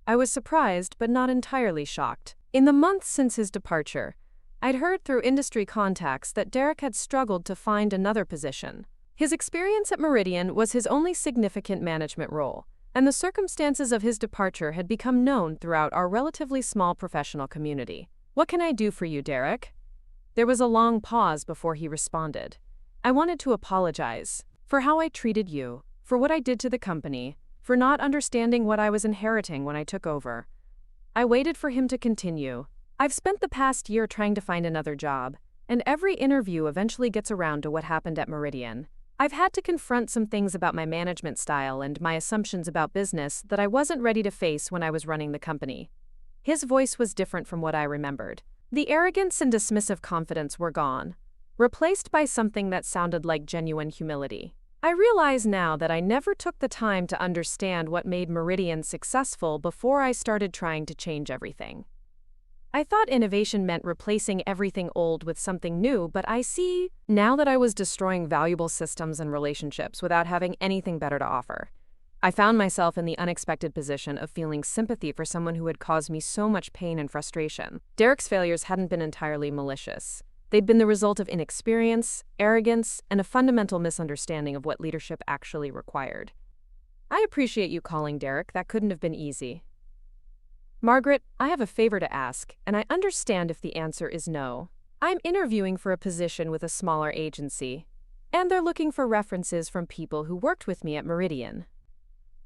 I was surprised but not entirely shocked. In the months since his departure, I'd heard through industry contacts that Derek had struggled to find another position. His experience at Meridian was his only significant management role, and the circumstances of his departure had become known throughout our relatively small professional community. "What can I do for you, Derek?" There was a long pause before he responded. "I wanted to apologize for how I treated you, for what I did to the company, for not understanding what I was inheriting when I took over." I waited for him to continue. "I've spent the past year trying to find another job, and every interview eventually gets around to what happened at Meridian. I've had to confront some things about my management style and my assumptions about business that I wasn't ready to face when I was running the company." His voice was different from what I remembered. The arrogance and dismissive confidence were gone, replaced by something that sounded like genuine humility. I realize now that I never took the time to understand what made Meridian successful before I started trying to change everything. I thought innovation meant replacing everything old with something new, but I see now that I was destroying valuable systems and relationships without having anything better to offer. I found myself in the unexpected position of feeling sympathy for someone who had caused me so much pain and frustration. Derek's failures hadn't been entirely malicious. They'd been the result of inexperience, arrogance, and a fundamental misunderstanding of what leadership actually required. "I appreciate you calling, Derek. That couldn't have been easy." "Margaret, I have a favor to ask, and I understand if the answer is no. I'm interviewing for a position with a smaller agency. And they're looking for references from people who worked with me at Meridian.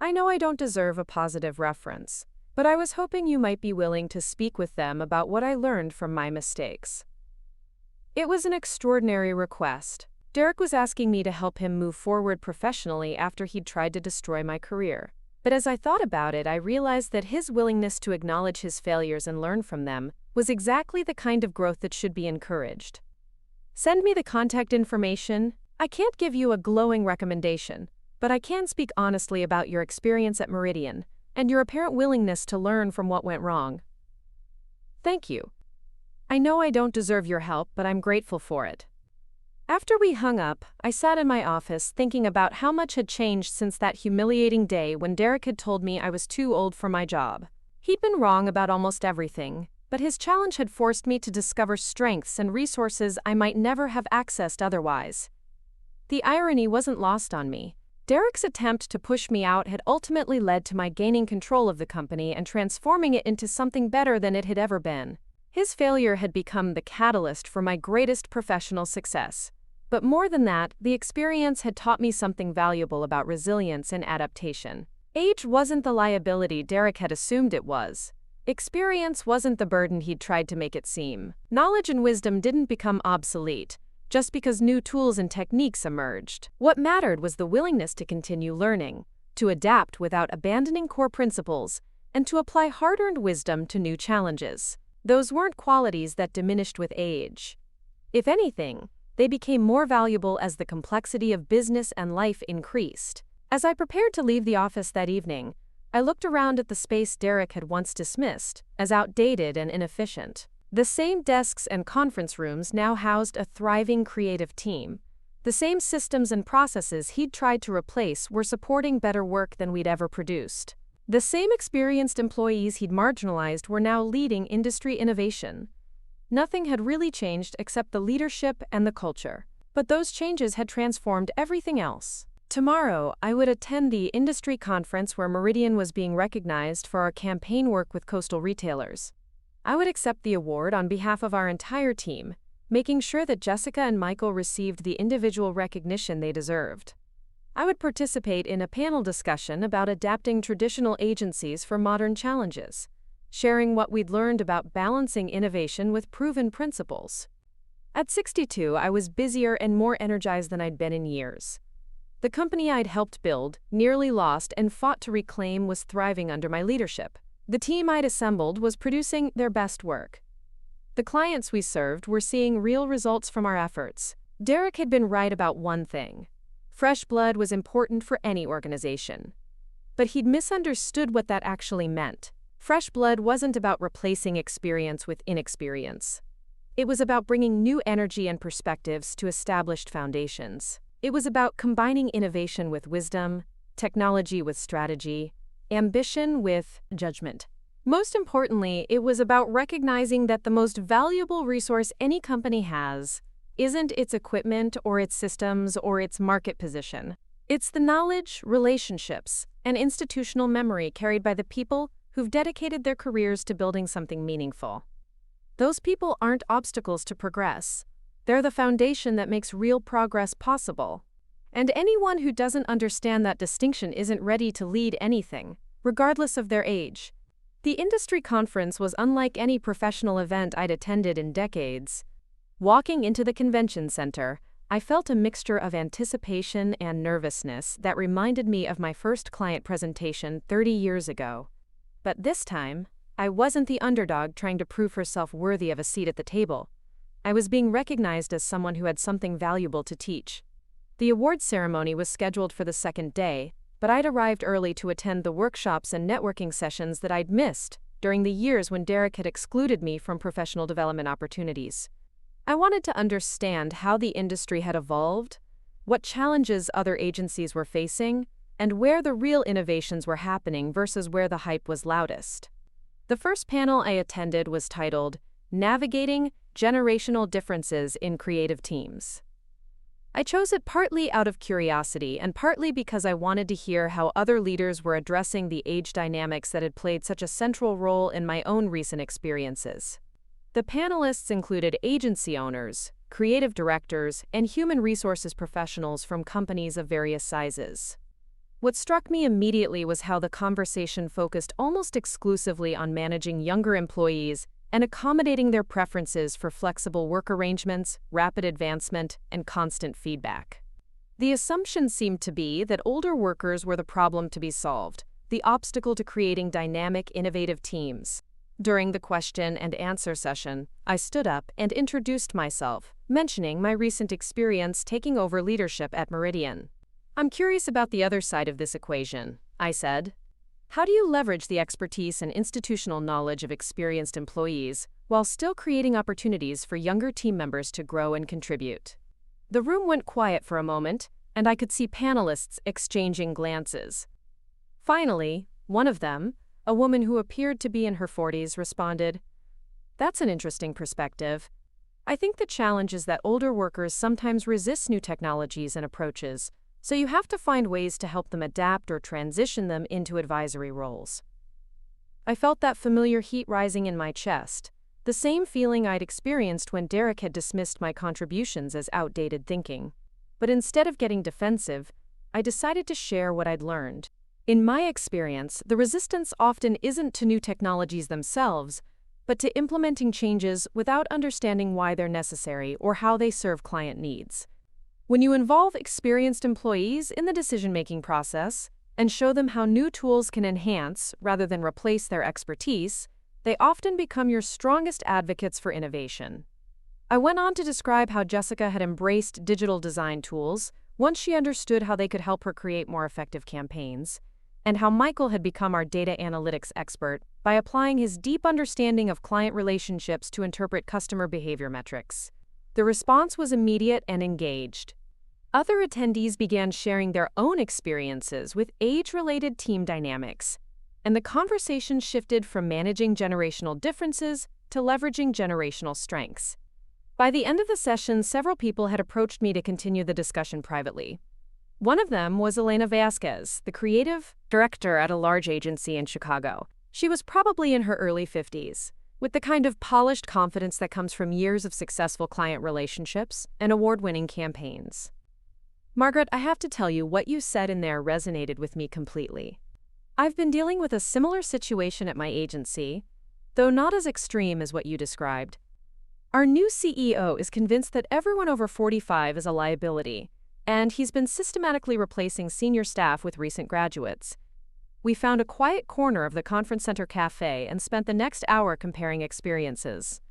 I know I don't deserve a positive reference, but I was hoping you might be willing to speak with them about what I learned from my mistakes. It was an extraordinary request. Derek was asking me to help him move forward professionally after he'd tried to destroy my career. But as I thought about it, I realized that his willingness to acknowledge his failures and learn from them was exactly the kind of growth that should be encouraged. Send me the contact information. I can't give you a glowing recommendation, but I can speak honestly about your experience at Meridian and your apparent willingness to learn from what went wrong. Thank you. I know I don't deserve your help, but I'm grateful for it. After we hung up, I sat in my office thinking about how much had changed since that humiliating day when Derek had told me I was too old for my job. He'd been wrong about almost everything, but his challenge had forced me to discover strengths and resources I might never have accessed otherwise. The irony wasn't lost on me. Derek's attempt to push me out had ultimately led to my gaining control of the company and transforming it into something better than it had ever been. His failure had become the catalyst for my greatest professional success. But more than that, the experience had taught me something valuable about resilience and adaptation. Age wasn't the liability Derek had assumed it was. Experience wasn't the burden he'd tried to make it seem. Knowledge and wisdom didn't become obsolete just because new tools and techniques emerged. What mattered was the willingness to continue learning, to adapt without abandoning core principles, and to apply hard-earned wisdom to new challenges. Those weren't qualities that diminished with age. If anything, they became more valuable as the complexity of business and life increased. As I prepared to leave the office that evening, I looked around at the space Derek had once dismissed as outdated and inefficient. The same desks and conference rooms now housed a thriving creative team. The same systems and processes he'd tried to replace were supporting better work than we'd ever produced. The same experienced employees he'd marginalized were now leading industry innovation. Nothing had really changed except the leadership and the culture. But those changes had transformed everything else. Tomorrow, I would attend the industry conference where Meridian was being recognized for our campaign work with coastal retailers. I would accept the award on behalf of our entire team, making sure that Jessica and Michael received the individual recognition they deserved. I would participate in a panel discussion about adapting traditional agencies for modern challenges, sharing what we'd learned about balancing innovation with proven principles. At 62, I was busier and more energized than I'd been in years. The company I'd helped build, nearly lost, and fought to reclaim was thriving under my leadership. The team I'd assembled was producing their best work. The clients we served were seeing real results from our efforts. Derek had been right about one thing. Fresh blood was important for any organization. But he'd misunderstood what that actually meant. Fresh blood wasn't about replacing experience with inexperience. It was about bringing new energy and perspectives to established foundations. It was about combining innovation with wisdom, technology with strategy, ambition with judgment. Most importantly, it was about recognizing that the most valuable resource any company has isn't its equipment or its systems or its market position. It's the knowledge, relationships, and institutional memory carried by the people who've dedicated their careers to building something meaningful. Those people aren't obstacles to progress. They're the foundation that makes real progress possible. And anyone who doesn't understand that distinction isn't ready to lead anything, regardless of their age. The industry conference was unlike any professional event I'd attended in decades. Walking into the convention center, I felt a mixture of anticipation and nervousness that reminded me of my first client presentation 30 years ago. But this time, I wasn't the underdog trying to prove herself worthy of a seat at the table. I was being recognized as someone who had something valuable to teach. The awards ceremony was scheduled for the second day, but I'd arrived early to attend the workshops and networking sessions that I'd missed during the years when Derek had excluded me from professional development opportunities. I wanted to understand how the industry had evolved, what challenges other agencies were facing, and where the real innovations were happening versus where the hype was loudest. The first panel I attended was titled, Navigating Generational Differences in Creative Teams. I chose it partly out of curiosity and partly because I wanted to hear how other leaders were addressing the age dynamics that had played such a central role in my own recent experiences. The panelists included agency owners, creative directors, and human resources professionals from companies of various sizes. What struck me immediately was how the conversation focused almost exclusively on managing younger employees and accommodating their preferences for flexible work arrangements, rapid advancement, and constant feedback. The assumption seemed to be that older workers were the problem to be solved, the obstacle to creating dynamic, innovative teams. During the question and answer session, I stood up and introduced myself, mentioning my recent experience taking over leadership at Meridian. "I'm curious about the other side of this equation," I said. "How do you leverage the expertise and institutional knowledge of experienced employees while still creating opportunities for younger team members to grow and contribute?" The room went quiet for a moment, and I could see panelists exchanging glances. Finally, one of them, a woman who appeared to be in her 40s, responded, "That's an interesting perspective. I think the challenge is that older workers sometimes resist new technologies and approaches, so you have to find ways to help them adapt or transition them into advisory roles." I felt that familiar heat rising in my chest, the same feeling I'd experienced when Derek had dismissed my contributions as outdated thinking. But instead of getting defensive, I decided to share what I'd learned. In my experience, the resistance often isn't to new technologies themselves, but to implementing changes without understanding why they're necessary or how they serve client needs. When you involve experienced employees in the decision-making process and show them how new tools can enhance rather than replace their expertise, they often become your strongest advocates for innovation. I went on to describe how Jessica had embraced digital design tools once she understood how they could help her create more effective campaigns, and how Michael had become our data analytics expert by applying his deep understanding of client relationships to interpret customer behavior metrics. The response was immediate and engaged. Other attendees began sharing their own experiences with age-related team dynamics, and the conversation shifted from managing generational differences to leveraging generational strengths. By the end of the session, several people had approached me to continue the discussion privately. One of them was Elena Vasquez, the creative director at a large agency in Chicago. She was probably in her early 50s, with the kind of polished confidence that comes from years of successful client relationships and award-winning campaigns. "Margaret, I have to tell you, what you said in there resonated with me completely. I've been dealing with a similar situation at my agency, though not as extreme as what you described. Our new CEO is convinced that everyone over 45 is a liability, and he's been systematically replacing senior staff with recent graduates. We found a quiet corner of the conference center cafe and spent the next hour comparing experiences."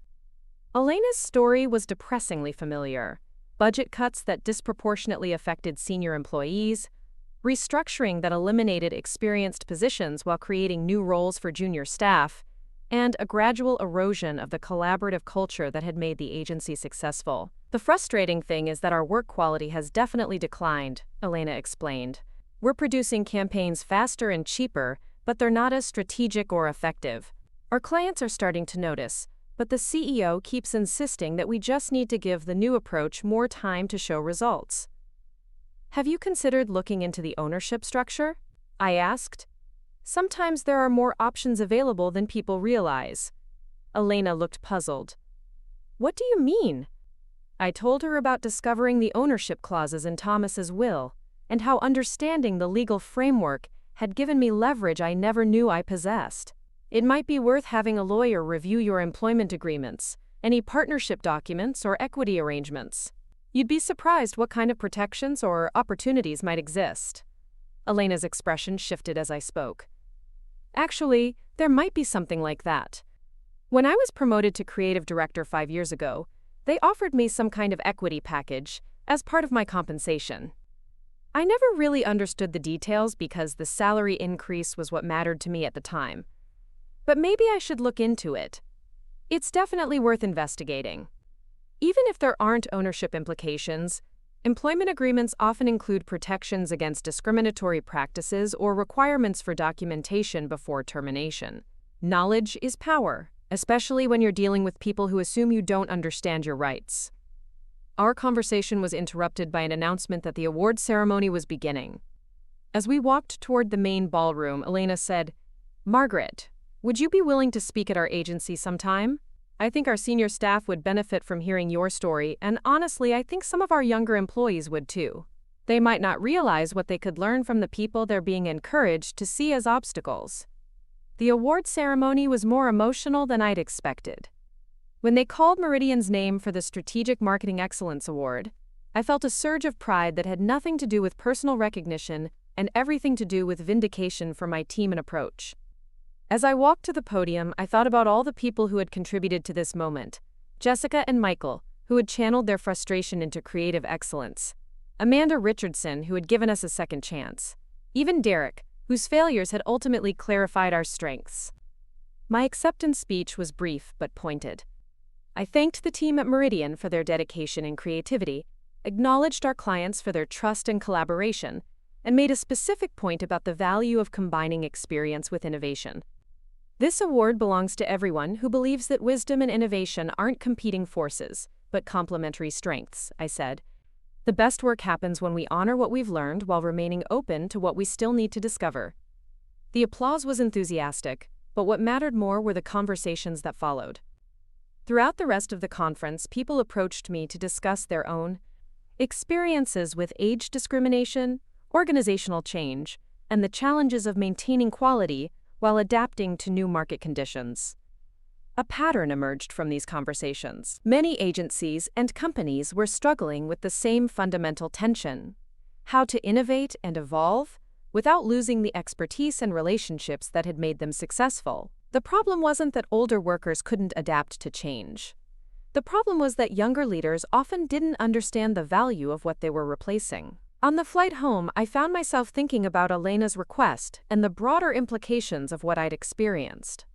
Elena's story was depressingly familiar. Budget cuts that disproportionately affected senior employees, restructuring that eliminated experienced positions while creating new roles for junior staff, and a gradual erosion of the collaborative culture that had made the agency successful. "The frustrating thing is that our work quality has definitely declined," Elena explained. "We're producing campaigns faster and cheaper, but they're not as strategic or effective. Our clients are starting to notice, but the CEO keeps insisting that we just need to give the new approach more time to show results." "Have you considered looking into the ownership structure?" I asked. "Sometimes there are more options available than people realize." Elena looked puzzled. "What do you mean?" I told her about discovering the ownership clauses in Thomas's will, and how understanding the legal framework had given me leverage I never knew I possessed. "It might be worth having a lawyer review your employment agreements, any partnership documents, or equity arrangements. You'd be surprised what kind of protections or opportunities might exist." Elena's expression shifted as I spoke. "Actually, there might be something like that. When I was promoted to creative director 5 years ago, they offered me some kind of equity package as part of my compensation. I never really understood the details because the salary increase was what mattered to me at the time. But maybe I should look into it. It's definitely worth investigating." Even if there aren't ownership implications, employment agreements often include protections against discriminatory practices or requirements for documentation before termination. Knowledge is power, especially when you're dealing with people who assume you don't understand your rights. Our conversation was interrupted by an announcement that the award ceremony was beginning. As we walked toward the main ballroom, Elena said, "Margaret, would you be willing to speak at our agency sometime?" I think our senior staff would benefit from hearing your story, and honestly, I think some of our younger employees would too. They might not realize what they could learn from the people they're being encouraged to see as obstacles. The award ceremony was more emotional than I'd expected. When they called Meridian's name for the Strategic Marketing Excellence Award, I felt a surge of pride that had nothing to do with personal recognition and everything to do with vindication for my team and approach. As I walked to the podium, I thought about all the people who had contributed to this moment. Jessica and Michael, who had channeled their frustration into creative excellence. Amanda Richardson, who had given us a second chance. Even Derek, whose failures had ultimately clarified our strengths. My acceptance speech was brief but pointed. I thanked the team at Meridian for their dedication and creativity, acknowledged our clients for their trust and collaboration, and made a specific point about the value of combining experience with innovation. This award belongs to everyone who believes that wisdom and innovation aren't competing forces, but complementary strengths, I said. The best work happens when we honor what we've learned while remaining open to what we still need to discover. The applause was enthusiastic, but what mattered more were the conversations that followed. Throughout the rest of the conference, people approached me to discuss their own experiences with age discrimination, organizational change, and the challenges of maintaining quality while adapting to new market conditions. A pattern emerged from these conversations. Many agencies and companies were struggling with the same fundamental tension: how to innovate and evolve without losing the expertise and relationships that had made them successful. The problem wasn't that older workers couldn't adapt to change. The problem was that younger leaders often didn't understand the value of what they were replacing. On the flight home, I found myself thinking about Elena's request and the broader implications of what I'd experienced.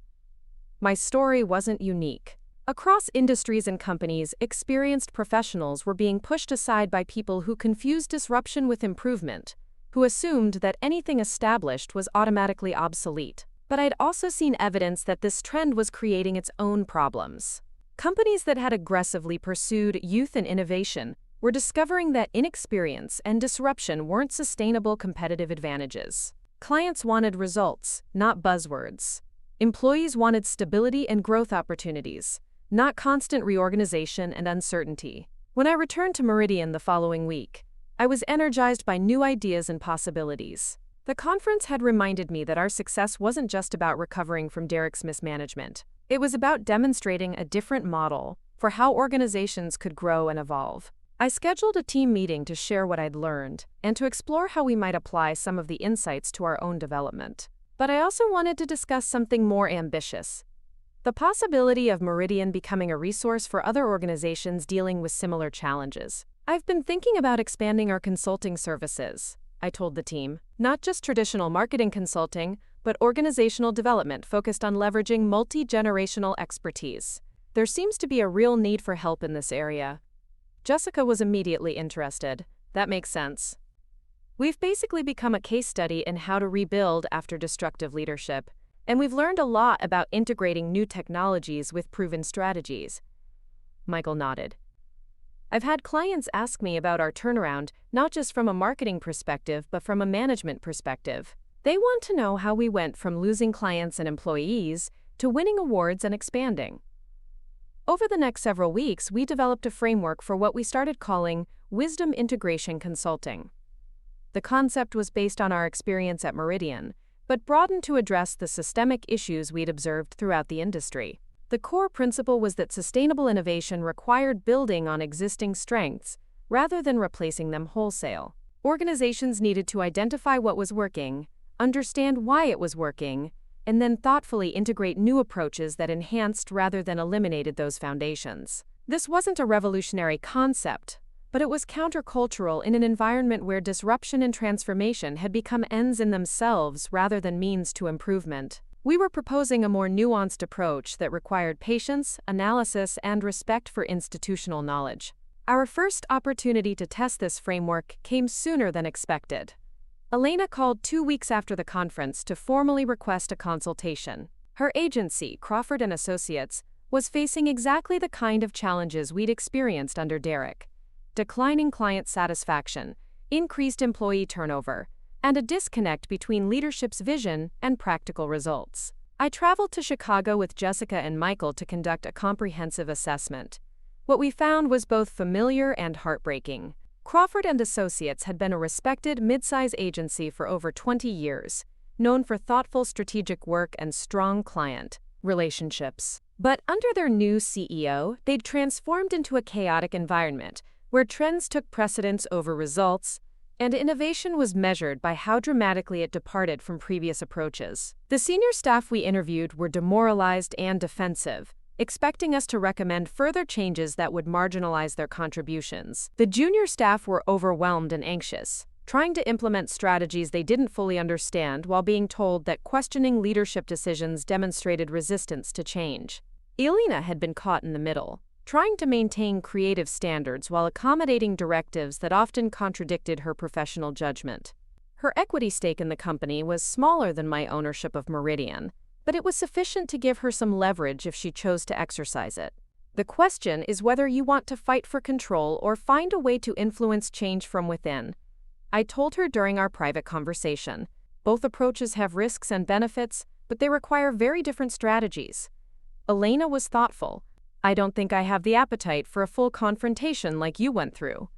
My story wasn't unique. Across industries and companies, experienced professionals were being pushed aside by people who confused disruption with improvement, who assumed that anything established was automatically obsolete. But I'd also seen evidence that this trend was creating its own problems. Companies that had aggressively pursued youth and innovation were discovering that inexperience and disruption weren't sustainable competitive advantages. Clients wanted results, not buzzwords. Employees wanted stability and growth opportunities, not constant reorganization and uncertainty. When I returned to Meridian the following week, I was energized by new ideas and possibilities. The conference had reminded me that our success wasn't just about recovering from Derek's mismanagement. It was about demonstrating a different model for how organizations could grow and evolve. I scheduled a team meeting to share what I'd learned and to explore how we might apply some of the insights to our own development. But I also wanted to discuss something more ambitious: the possibility of Meridian becoming a resource for other organizations dealing with similar challenges. I've been thinking about expanding our consulting services, I told the team. Not just traditional marketing consulting, but organizational development focused on leveraging multi-generational expertise. There seems to be a real need for help in this area. Jessica was immediately interested. That makes sense. We've basically become a case study in how to rebuild after destructive leadership, and we've learned a lot about integrating new technologies with proven strategies. Michael nodded. I've had clients ask me about our turnaround, not just from a marketing perspective, but from a management perspective. They want to know how we went from losing clients and employees to winning awards and expanding. Over the next several weeks, we developed a framework for what we started calling Wisdom Integration Consulting. The concept was based on our experience at Meridian, but broadened to address the systemic issues we'd observed throughout the industry. The core principle was that sustainable innovation required building on existing strengths rather than replacing them wholesale. Organizations needed to identify what was working, understand why it was working, and then thoughtfully integrate new approaches that enhanced rather than eliminated those foundations. This wasn't a revolutionary concept, but it was countercultural in an environment where disruption and transformation had become ends in themselves rather than means to improvement. We were proposing a more nuanced approach that required patience, analysis, and respect for institutional knowledge. Our first opportunity to test this framework came sooner than expected. Elena called 2 weeks after the conference to formally request a consultation. Her agency, Crawford & Associates, was facing exactly the kind of challenges we'd experienced under Derek: declining client satisfaction, increased employee turnover, and a disconnect between leadership's vision and practical results. I traveled to Chicago with Jessica and Michael to conduct a comprehensive assessment. What we found was both familiar and heartbreaking. Crawford & Associates had been a respected mid-size agency for over 20 years, known for thoughtful strategic work and strong client relationships. But under their new CEO, they'd transformed into a chaotic environment where trends took precedence over results, and innovation was measured by how dramatically it departed from previous approaches. The senior staff we interviewed were demoralized and defensive, expecting us to recommend further changes that would marginalize their contributions. The junior staff were overwhelmed and anxious, trying to implement strategies they didn't fully understand while being told that questioning leadership decisions demonstrated resistance to change. Elena had been caught in the middle, trying to maintain creative standards while accommodating directives that often contradicted her professional judgment. Her equity stake in the company was smaller than my ownership of Meridian, but it was sufficient to give her some leverage if she chose to exercise it. The question is whether you want to fight for control or find a way to influence change from within. I told her during our private conversation. Both approaches have risks and benefits, but they require very different strategies. Elena was thoughtful. I don't think I have the appetite for a full confrontation like you went through.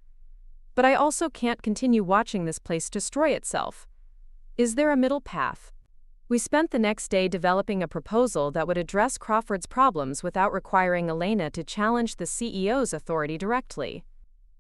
But I also can't continue watching this place destroy itself. Is there a middle path? We spent the next day developing a proposal that would address Crawford's problems without requiring Elena to challenge the CEO's authority directly.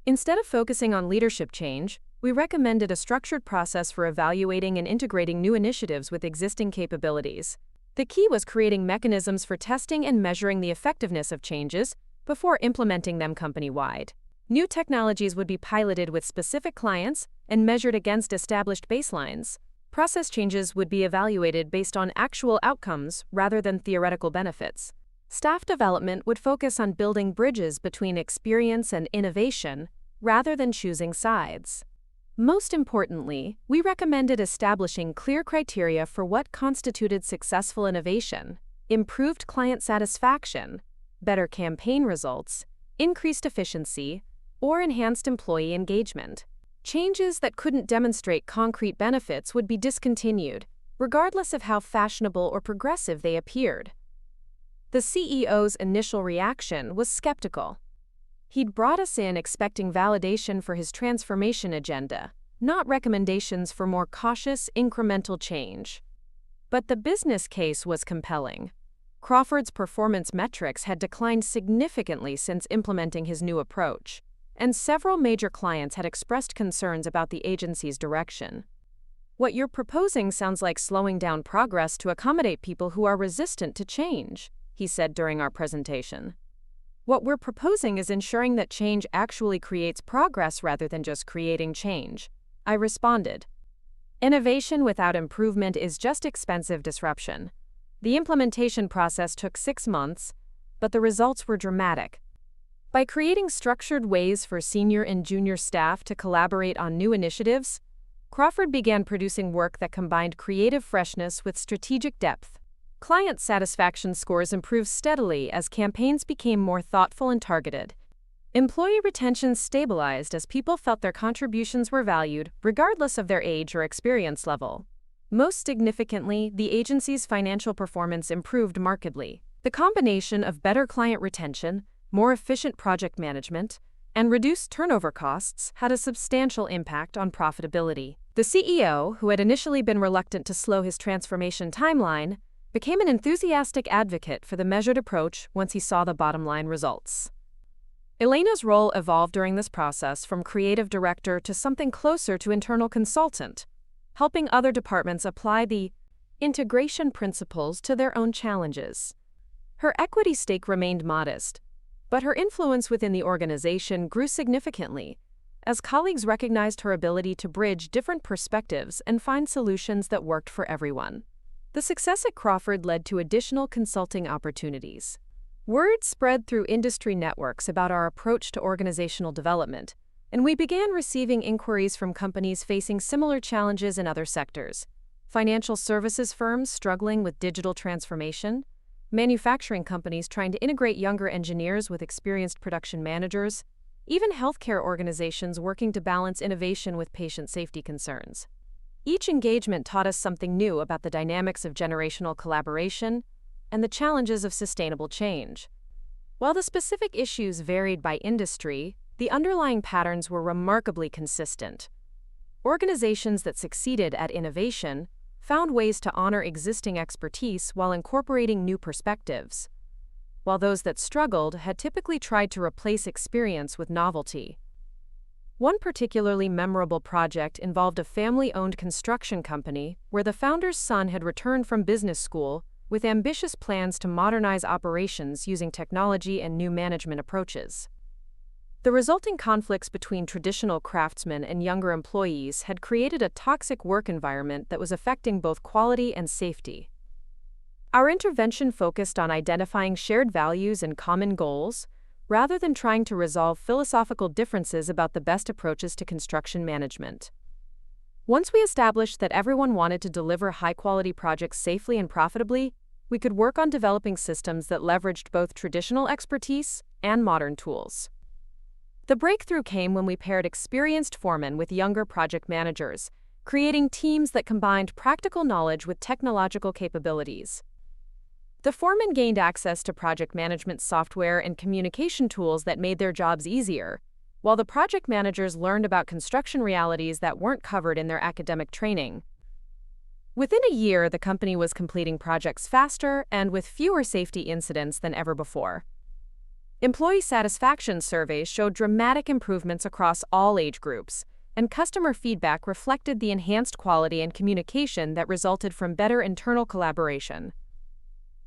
Instead of focusing on leadership change, we recommended a structured process for evaluating and integrating new initiatives with existing capabilities. The key was creating mechanisms for testing and measuring the effectiveness of changes before implementing them company-wide. New technologies would be piloted with specific clients and measured against established baselines. Process changes would be evaluated based on actual outcomes rather than theoretical benefits. Staff development would focus on building bridges between experience and innovation rather than choosing sides. Most importantly, we recommended establishing clear criteria for what constituted successful innovation: improved client satisfaction, better campaign results, increased efficiency, or enhanced employee engagement. Changes that couldn't demonstrate concrete benefits would be discontinued, regardless of how fashionable or progressive they appeared. The CEO's initial reaction was skeptical. He'd brought us in expecting validation for his transformation agenda, not recommendations for more cautious, incremental change. But the business case was compelling. Crawford's performance metrics had declined significantly since implementing his new approach, and several major clients had expressed concerns about the agency's direction. What you're proposing sounds like slowing down progress to accommodate people who are resistant to change, he said during our presentation. What we're proposing is ensuring that change actually creates progress rather than just creating change, I responded. Innovation without improvement is just expensive disruption. The implementation process took 6 months, but the results were dramatic. By creating structured ways for senior and junior staff to collaborate on new initiatives, Crawford began producing work that combined creative freshness with strategic depth. Client satisfaction scores improved steadily as campaigns became more thoughtful and targeted. Employee retention stabilized as people felt their contributions were valued, regardless of their age or experience level. Most significantly, the agency's financial performance improved markedly. The combination of better client retention, more efficient project management, and reduced turnover costs had a substantial impact on profitability. The CEO, who had initially been reluctant to slow his transformation timeline, became an enthusiastic advocate for the measured approach once he saw the bottom-line results. Elena's role evolved during this process from creative director to something closer to internal consultant, helping other departments apply the integration principles to their own challenges. Her equity stake remained modest, but her influence within the organization grew significantly as colleagues recognized her ability to bridge different perspectives and find solutions that worked for everyone. The success at Crawford led to additional consulting opportunities. Word spread through industry networks about our approach to organizational development, and we began receiving inquiries from companies facing similar challenges in other sectors: financial services firms struggling with digital transformation, manufacturing companies trying to integrate younger engineers with experienced production managers, even healthcare organizations working to balance innovation with patient safety concerns. Each engagement taught us something new about the dynamics of generational collaboration and the challenges of sustainable change. While the specific issues varied by industry, the underlying patterns were remarkably consistent. Organizations that succeeded at innovation found ways to honor existing expertise while incorporating new perspectives, while those that struggled had typically tried to replace experience with novelty. One particularly memorable project involved a family-owned construction company where the founder's son had returned from business school with ambitious plans to modernize operations using technology and new management approaches. The resulting conflicts between traditional craftsmen and younger employees had created a toxic work environment that was affecting both quality and safety. Our intervention focused on identifying shared values and common goals, rather than trying to resolve philosophical differences about the best approaches to construction management. Once we established that everyone wanted to deliver high-quality projects safely and profitably, we could work on developing systems that leveraged both traditional expertise and modern tools. The breakthrough came when we paired experienced foremen with younger project managers, creating teams that combined practical knowledge with technological capabilities. The foremen gained access to project management software and communication tools that made their jobs easier, while the project managers learned about construction realities that weren't covered in their academic training. Within a year, the company was completing projects faster and with fewer safety incidents than ever before. Employee satisfaction surveys showed dramatic improvements across all age groups, and customer feedback reflected the enhanced quality and communication that resulted from better internal collaboration.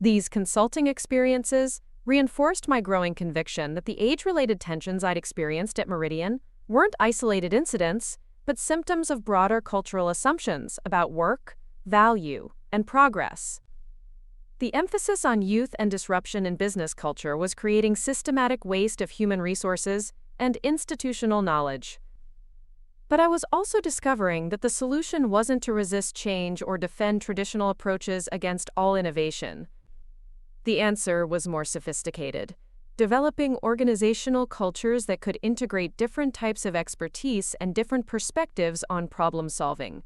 These consulting experiences reinforced my growing conviction that the age-related tensions I'd experienced at Meridian weren't isolated incidents, but symptoms of broader cultural assumptions about work, value, and progress. The emphasis on youth and disruption in business culture was creating systematic waste of human resources and institutional knowledge. But I was also discovering that the solution wasn't to resist change or defend traditional approaches against all innovation. The answer was more sophisticated, developing organizational cultures that could integrate different types of expertise and different perspectives on problem solving.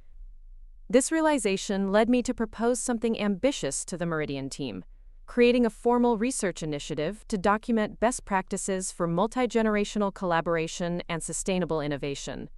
This realization led me to propose something ambitious to the Meridian team, creating a formal research initiative to document best practices for multi-generational collaboration and sustainable innovation.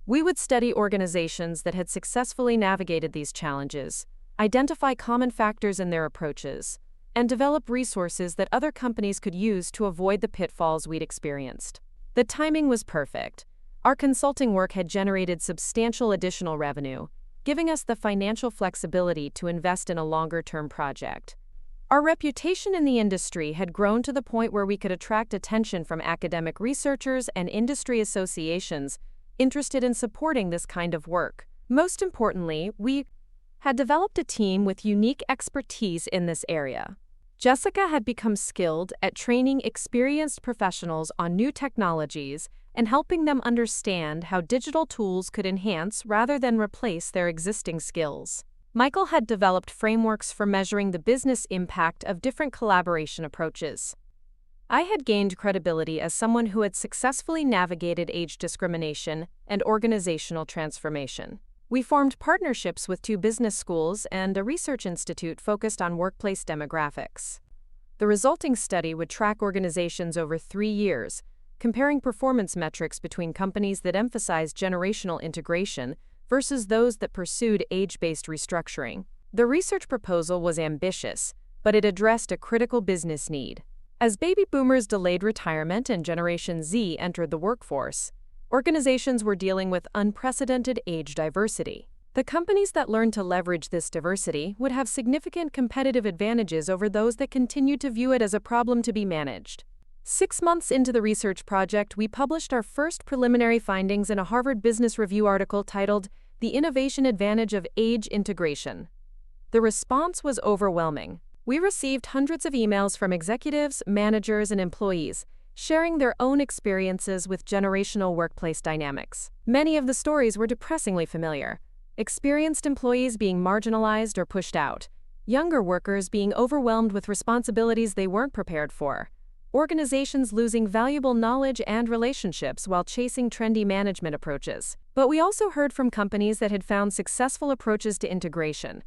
We would study organizations that had successfully navigated these challenges, identify common factors in their approaches, and develop resources that other companies could use to avoid the pitfalls we'd experienced. The timing was perfect. Our consulting work had generated substantial additional revenue, giving us the financial flexibility to invest in a longer-term project. Our reputation in the industry had grown to the point where we could attract attention from academic researchers and industry associations interested in supporting this kind of work. Most importantly, we had developed a team with unique expertise in this area. Jessica had become skilled at training experienced professionals on new technologies and helping them understand how digital tools could enhance rather than replace their existing skills. Michael had developed frameworks for measuring the business impact of different collaboration approaches. I had gained credibility as someone who had successfully navigated age discrimination and organizational transformation. We formed partnerships with 2 business schools and a research institute focused on workplace demographics. The resulting study would track organizations over 3 years, comparing performance metrics between companies that emphasized generational integration versus those that pursued age-based restructuring. The research proposal was ambitious, but it addressed a critical business need. As baby boomers delayed retirement and Generation Z entered the workforce, organizations were dealing with unprecedented age diversity. The companies that learned to leverage this diversity would have significant competitive advantages over those that continued to view it as a problem to be managed. 6 months into the research project, we published our first preliminary findings in a Harvard Business Review article titled "The Innovation Advantage of Age Integration." The response was overwhelming. We received hundreds of emails from executives, managers, and employees, sharing their own experiences with generational workplace dynamics. Many of the stories were depressingly familiar. Experienced employees being marginalized or pushed out, younger workers being overwhelmed with responsibilities they weren't prepared for, organizations losing valuable knowledge and relationships while chasing trendy management approaches. But we also heard from companies that had found successful approaches to integration,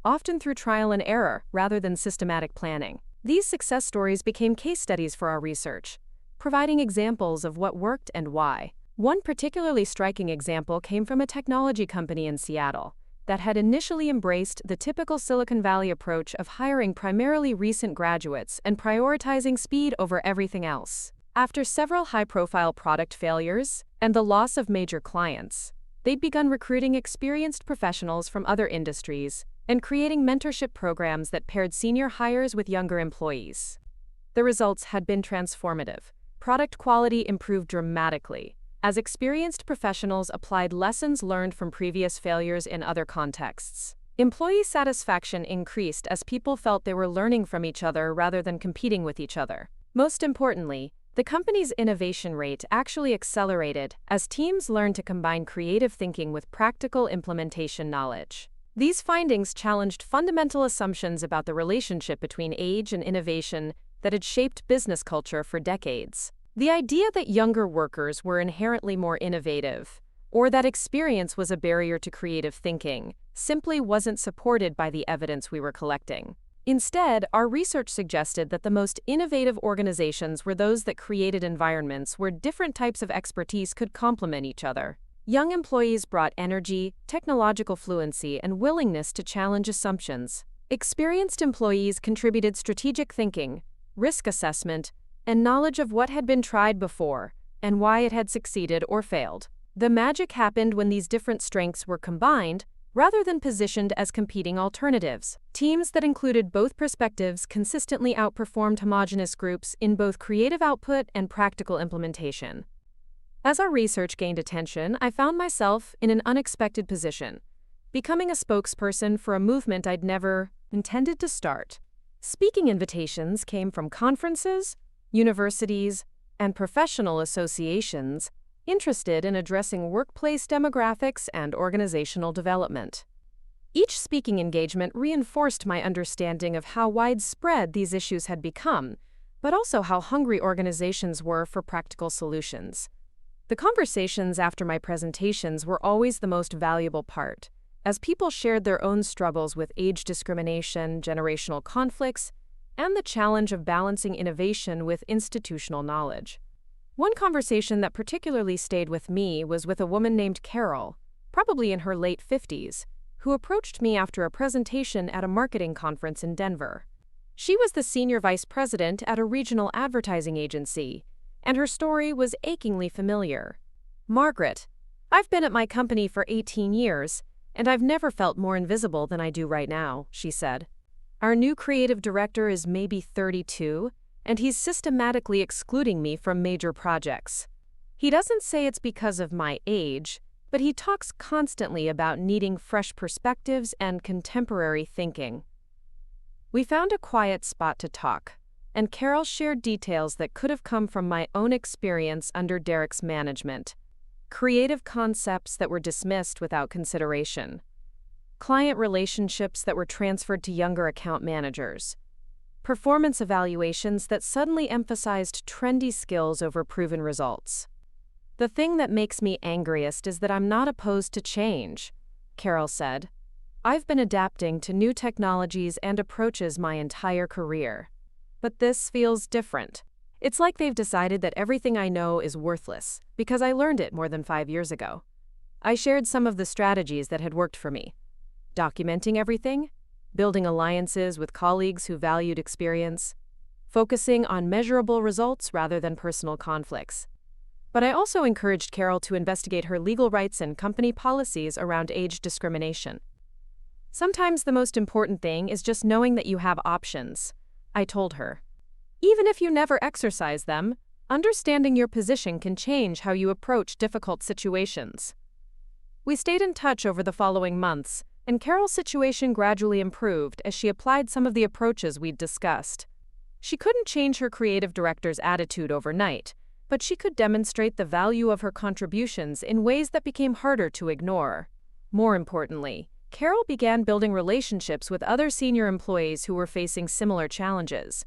often through trial and error rather than systematic planning. These success stories became case studies for our research, providing examples of what worked and why. One particularly striking example came from a technology company in Seattle that had initially embraced the typical Silicon Valley approach of hiring primarily recent graduates and prioritizing speed over everything else. After several high-profile product failures and the loss of major clients, they'd begun recruiting experienced professionals from other industries and creating mentorship programs that paired senior hires with younger employees. The results had been transformative. Product quality improved dramatically as experienced professionals applied lessons learned from previous failures in other contexts. Employee satisfaction increased as people felt they were learning from each other rather than competing with each other. Most importantly, the company's innovation rate actually accelerated as teams learned to combine creative thinking with practical implementation knowledge. These findings challenged fundamental assumptions about the relationship between age and innovation that had shaped business culture for decades. The idea that younger workers were inherently more innovative, or that experience was a barrier to creative thinking, simply wasn't supported by the evidence we were collecting. Instead, our research suggested that the most innovative organizations were those that created environments where different types of expertise could complement each other. Young employees brought energy, technological fluency, and willingness to challenge assumptions. Experienced employees contributed strategic thinking, risk assessment, and knowledge of what had been tried before and why it had succeeded or failed. The magic happened when these different strengths were combined rather than positioned as competing alternatives. Teams that included both perspectives consistently outperformed homogeneous groups in both creative output and practical implementation. As our research gained attention, I found myself in an unexpected position, becoming a spokesperson for a movement I'd never intended to start. Speaking invitations came from conferences, universities, and professional associations interested in addressing workplace demographics and organizational development. Each speaking engagement reinforced my understanding of how widespread these issues had become, but also how hungry organizations were for practical solutions. The conversations after my presentations were always the most valuable part, as people shared their own struggles with age discrimination, generational conflicts, and the challenge of balancing innovation with institutional knowledge. One conversation that particularly stayed with me was with a woman named Carol, probably in her late 50s, who approached me after a presentation at a marketing conference in Denver. She was the senior vice president at a regional advertising agency, and her story was achingly familiar. "Margaret, I've been at my company for 18 years, and I've never felt more invisible than I do right now," she said. "Our new creative director is maybe 32, and he's systematically excluding me from major projects. He doesn't say it's because of my age, but he talks constantly about needing fresh perspectives and contemporary thinking." We found a quiet spot to talk, and Carol shared details that could have come from my own experience under Derek's management. Creative concepts that were dismissed without consideration. Client relationships that were transferred to younger account managers. Performance evaluations that suddenly emphasized trendy skills over proven results. "The thing that makes me angriest is that I'm not opposed to change," Carol said. "I've been adapting to new technologies and approaches my entire career. But this feels different. It's like they've decided that everything I know is worthless because I learned it more than 5 years ago." I shared some of the strategies that had worked for me. Documenting everything, building alliances with colleagues who valued experience, focusing on measurable results rather than personal conflicts. But I also encouraged Carol to investigate her legal rights and company policies around age discrimination. "Sometimes the most important thing is just knowing that you have options," I told her. "Even if you never exercise them, understanding your position can change how you approach difficult situations." We stayed in touch over the following months, and Carol's situation gradually improved as she applied some of the approaches we'd discussed. She couldn't change her creative director's attitude overnight, but she could demonstrate the value of her contributions in ways that became harder to ignore. More importantly, Carol began building relationships with other senior employees who were facing similar challenges.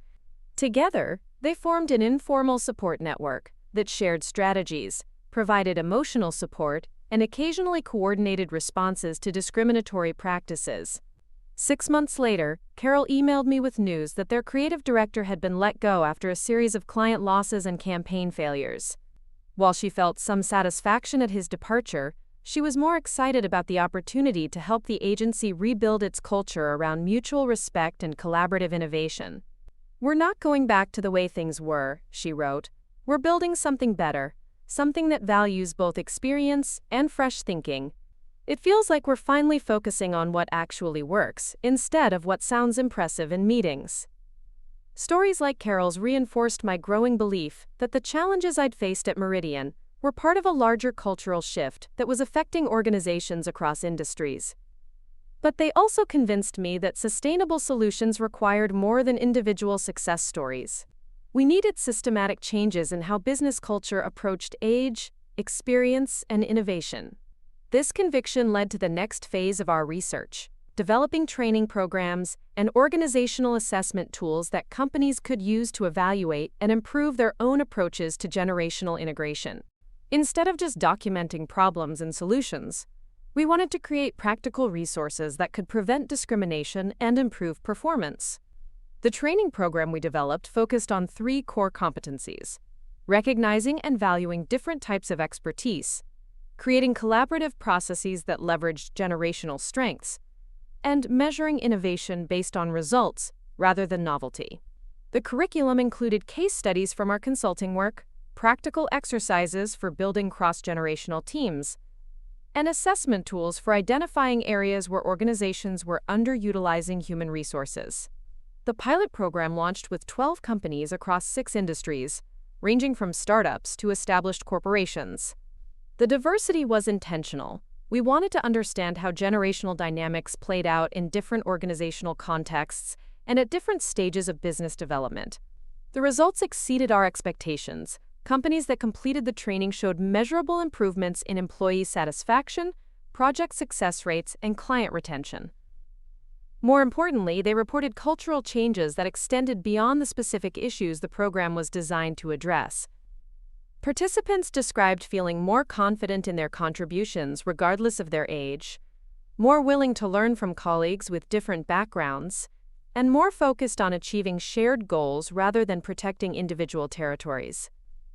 Together, They formed an informal support network that shared strategies, provided emotional support, and occasionally coordinated responses to discriminatory practices. 6 months later, Carol emailed me with news that their creative director had been let go after a series of client losses and campaign failures. While she felt some satisfaction at his departure, she was more excited about the opportunity to help the agency rebuild its culture around mutual respect and collaborative innovation. "We're not going back to the way things were," she wrote. "We're building something better, something that values both experience and fresh thinking. It feels like we're finally focusing on what actually works, instead of what sounds impressive in meetings." Stories like Carol's reinforced my growing belief that the challenges I'd faced at Meridian were part of a larger cultural shift that was affecting organizations across industries. But they also convinced me that sustainable solutions required more than individual success stories. We needed systematic changes in how business culture approached age, experience, and innovation. This conviction led to the next phase of our research, developing training programs and organizational assessment tools that companies could use to evaluate and improve their own approaches to generational integration. Instead of just documenting problems and solutions, we wanted to create practical resources that could prevent discrimination and improve performance. The training program we developed focused on 3 core competencies: recognizing and valuing different types of expertise, creating collaborative processes that leveraged generational strengths, and measuring innovation based on results rather than novelty. The curriculum included case studies from our consulting work, practical exercises for building cross-generational teams, and assessment tools for identifying areas where organizations were underutilizing human resources. The pilot program launched with 12 companies across 6 industries, ranging from startups to established corporations. The diversity was intentional. We wanted to understand how generational dynamics played out in different organizational contexts and at different stages of business development. The results exceeded our expectations. Companies that completed the training showed measurable improvements in employee satisfaction, project success rates, and client retention. More importantly, they reported cultural changes that extended beyond the specific issues the program was designed to address. Participants described feeling more confident in their contributions regardless of their age, more willing to learn from colleagues with different backgrounds, and more focused on achieving shared goals rather than protecting individual territories.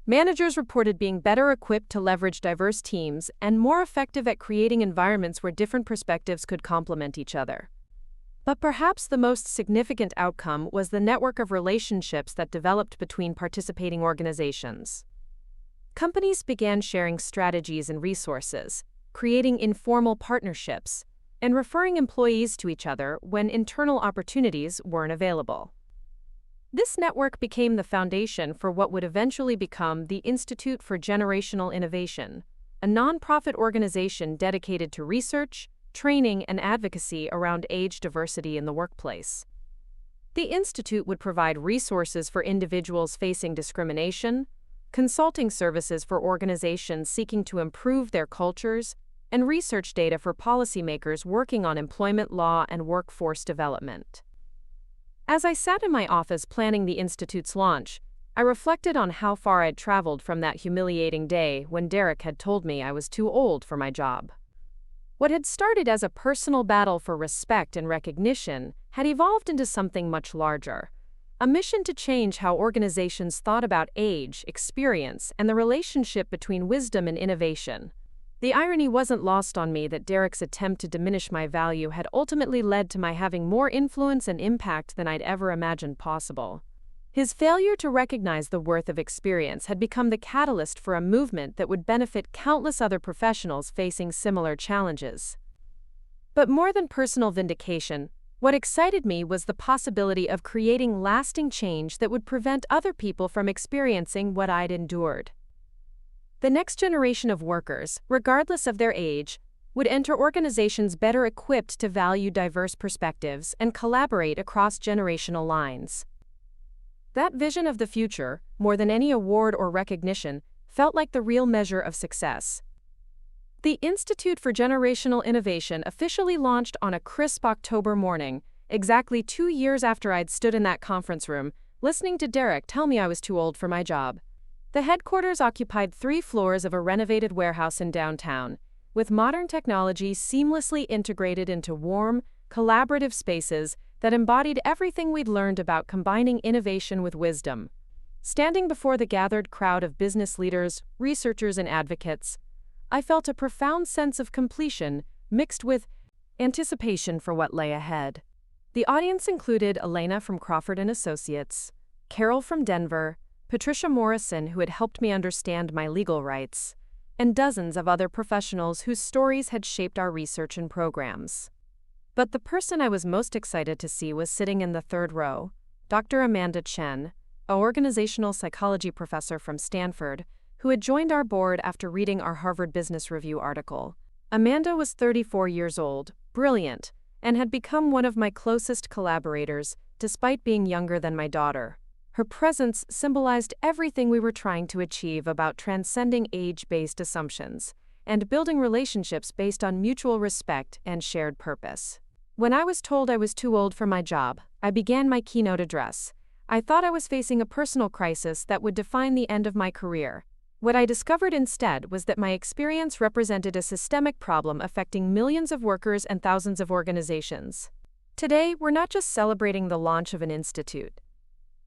Managers reported being better equipped to leverage diverse teams and more effective at creating environments where different perspectives could complement each other. But perhaps the most significant outcome was the network of relationships that developed between participating organizations. Companies began sharing strategies and resources, creating informal partnerships, and referring employees to each other when internal opportunities weren't available. This network became the foundation for what would eventually become the Institute for Generational Innovation, a nonprofit organization dedicated to research, training, and advocacy around age diversity in the workplace. The Institute would provide resources for individuals facing discrimination, consulting services for organizations seeking to improve their cultures, and research data for policymakers working on employment law and workforce development. As I sat in my office planning the Institute's launch, I reflected on how far I'd traveled from that humiliating day when Derek had told me I was too old for my job. What had started as a personal battle for respect and recognition had evolved into something much larger, a mission to change how organizations thought about age, experience, and the relationship between wisdom and innovation. The irony wasn't lost on me that Derek's attempt to diminish my value had ultimately led to my having more influence and impact than I'd ever imagined possible. His failure to recognize the worth of experience had become the catalyst for a movement that would benefit countless other professionals facing similar challenges. But more than personal vindication, what excited me was the possibility of creating lasting change that would prevent other people from experiencing what I'd endured. The next generation of workers, regardless of their age, would enter organizations better equipped to value diverse perspectives and collaborate across generational lines. That vision of the future, more than any award or recognition, felt like the real measure of success. The Institute for Generational Innovation officially launched on a crisp October morning, exactly 2 years after I'd stood in that conference room, listening to Derek tell me I was too old for my job. The headquarters occupied 3 floors of a renovated warehouse in downtown, with modern technology seamlessly integrated into warm, collaborative spaces that embodied everything we'd learned about combining innovation with wisdom. Standing before the gathered crowd of business leaders, researchers, and advocates, I felt a profound sense of completion mixed with anticipation for what lay ahead. The audience included Elena from Crawford & Associates, Carol from Denver, Patricia Morrison, who had helped me understand my legal rights, and dozens of other professionals whose stories had shaped our research and programs. But the person I was most excited to see was sitting in the third row, Dr. Amanda Chen, an organizational psychology professor from Stanford, who had joined our board after reading our Harvard Business Review article. Amanda was 34 years old, brilliant, and had become one of my closest collaborators, despite being younger than my daughter. Her presence symbolized everything we were trying to achieve about transcending age-based assumptions and building relationships based on mutual respect and shared purpose. When I was told I was too old for my job, I began my keynote address. I thought I was facing a personal crisis that would define the end of my career. What I discovered instead was that my experience represented a systemic problem affecting millions of workers and thousands of organizations. Today, we're not just celebrating the launch of an institute.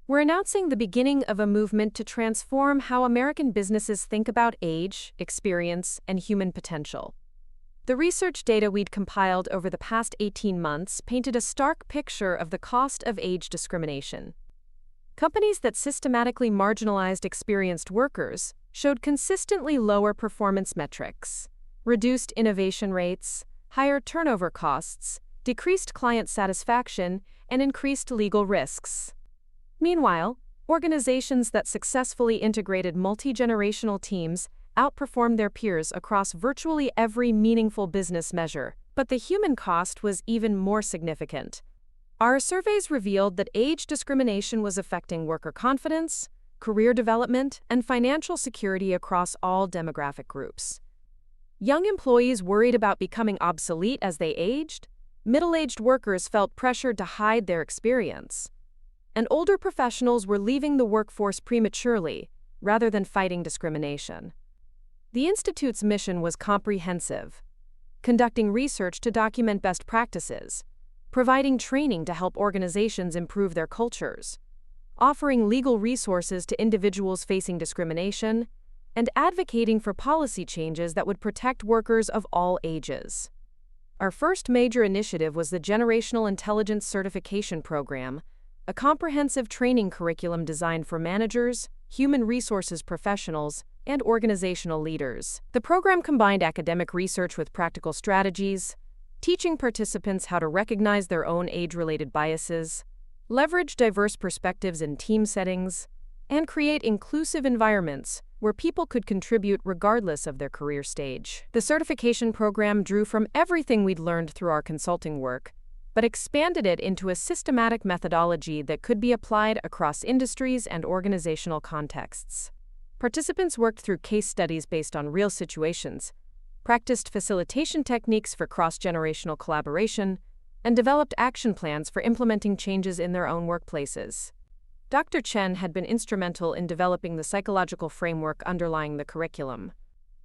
We're announcing the beginning of a movement to transform how American businesses think about age, experience, and human potential. The research data we'd compiled over the past 18 months painted a stark picture of the cost of age discrimination. Companies that systematically marginalized experienced workers showed consistently lower performance metrics, reduced innovation rates, higher turnover costs, decreased client satisfaction, and increased legal risks. Meanwhile, organizations that successfully integrated multi-generational teams outperformed their peers across virtually every meaningful business measure, but the human cost was even more significant. Our surveys revealed that age discrimination was affecting worker confidence, career development, and financial security across all demographic groups. Young employees worried about becoming obsolete as they aged, middle-aged workers felt pressured to hide their experience, and older professionals were leaving the workforce prematurely rather than fighting discrimination. The Institute's mission was comprehensive, conducting research to document best practices, providing training to help organizations improve their cultures, offering legal resources to individuals facing discrimination, and advocating for policy changes that would protect workers of all ages. Our first major initiative was the Generational Intelligence Certification Program, a comprehensive training curriculum designed for managers, human resources professionals, and organizational leaders. The program combined academic research with practical strategies, teaching participants how to recognize their own age-related biases, leverage diverse perspectives in team settings, and create inclusive environments where people could contribute regardless of their career stage. The certification program drew from everything we'd learned through our consulting work, but expanded it into a systematic methodology that could be applied across industries and organizational contexts. Participants worked through case studies based on real situations, practiced facilitation techniques for cross-generational collaboration, and developed action plans for implementing changes in their own workplaces. Dr. Chen had been instrumental in developing the psychological framework underlying the curriculum.